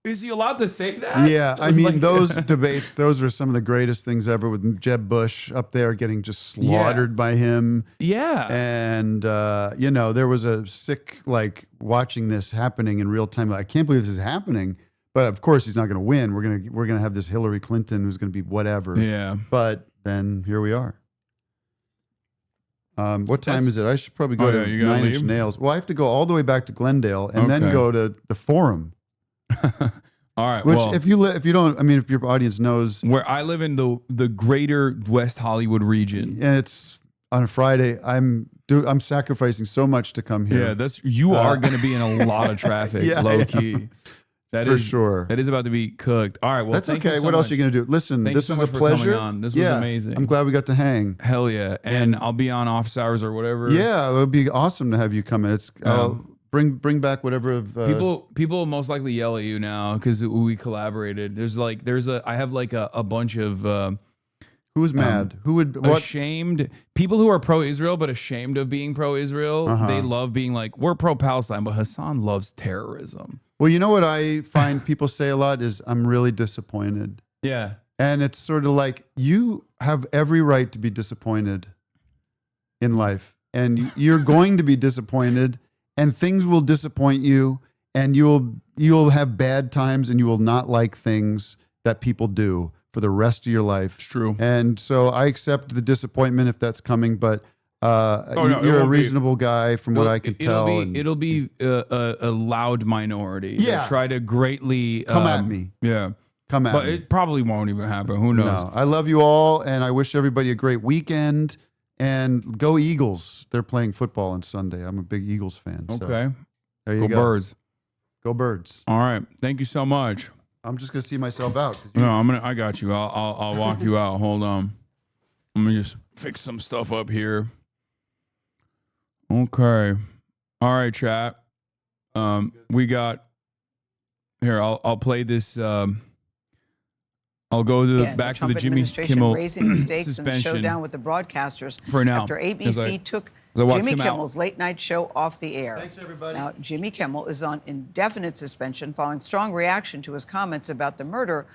is he allowed to say that? Yeah, I mean, those debates, those were some of the greatest things ever, with Jeb Bush up there getting just slaughtered by him. Yeah. And, there was a sick, like, watching this happening in real time. Like, I can't believe this is happening. But, of course, he's not going to win. We're gonna have this Hillary Clinton who's going to be whatever. Yeah. But then here we are. What time is it? I should probably go to 9 Inch Nails. Well, I have to go all the way back to Glendale and then go to the Forum. All right. Which, if your audience knows, where I live in the greater West Hollywood region, and it's on a Friday, I'm sacrificing so much to come here. Yeah, you are going to be in a lot of traffic, low key. For sure. That is about to be cooked. All right. Well, that's okay. What else are you going to do? Listen, this was a pleasure. This was amazing. I'm glad we got to hang. Hell yeah. And I'll be on office hours or whatever. Yeah, it would be awesome to have you come in. It's bring back whatever of people will most likely yell at you now because we collaborated. I have like a bunch of who's mad? Who would ashamed people who are pro-Israel but ashamed of being pro-Israel. They love being like, we're pro-Palestine, but Hasan loves terrorism. Well, you know what I find people say a lot is, I'm really disappointed. Yeah. And it's sort of like, you have every right to be disappointed in life, and you're going to be disappointed, and things will disappoint you, and you'll have bad times, and you will not like things that people do for the rest of your life. It's true. And so I accept the disappointment if that's coming, but you're a reasonable guy from what I can tell. It'll be a loud minority. Yeah. Try to greatly come at me. Yeah. Come at but me. It probably won't even happen. Who knows? No, I love you all, and I wish everybody a great weekend. And go Eagles. They're playing football on Sunday. I'm a big Eagles fan. So Okay. there you go. Birds. Go Birds. All right. Thank you so much. I'm just gonna see myself out. No, I got you. I'll walk you out. Hold on. Let me just fix some stuff up here. Okay. All right, chat. We got here. I'll play this. I'll go to back to the Jimmy Kimmel raising the stakes in the suspension showdown with the broadcasters for now after ABC took watched Jimmy him Kimmel's late night show off the air. Thanks, everybody. Now, Jimmy Kimmel is on indefinite suspension following strong reaction to his comments about the murder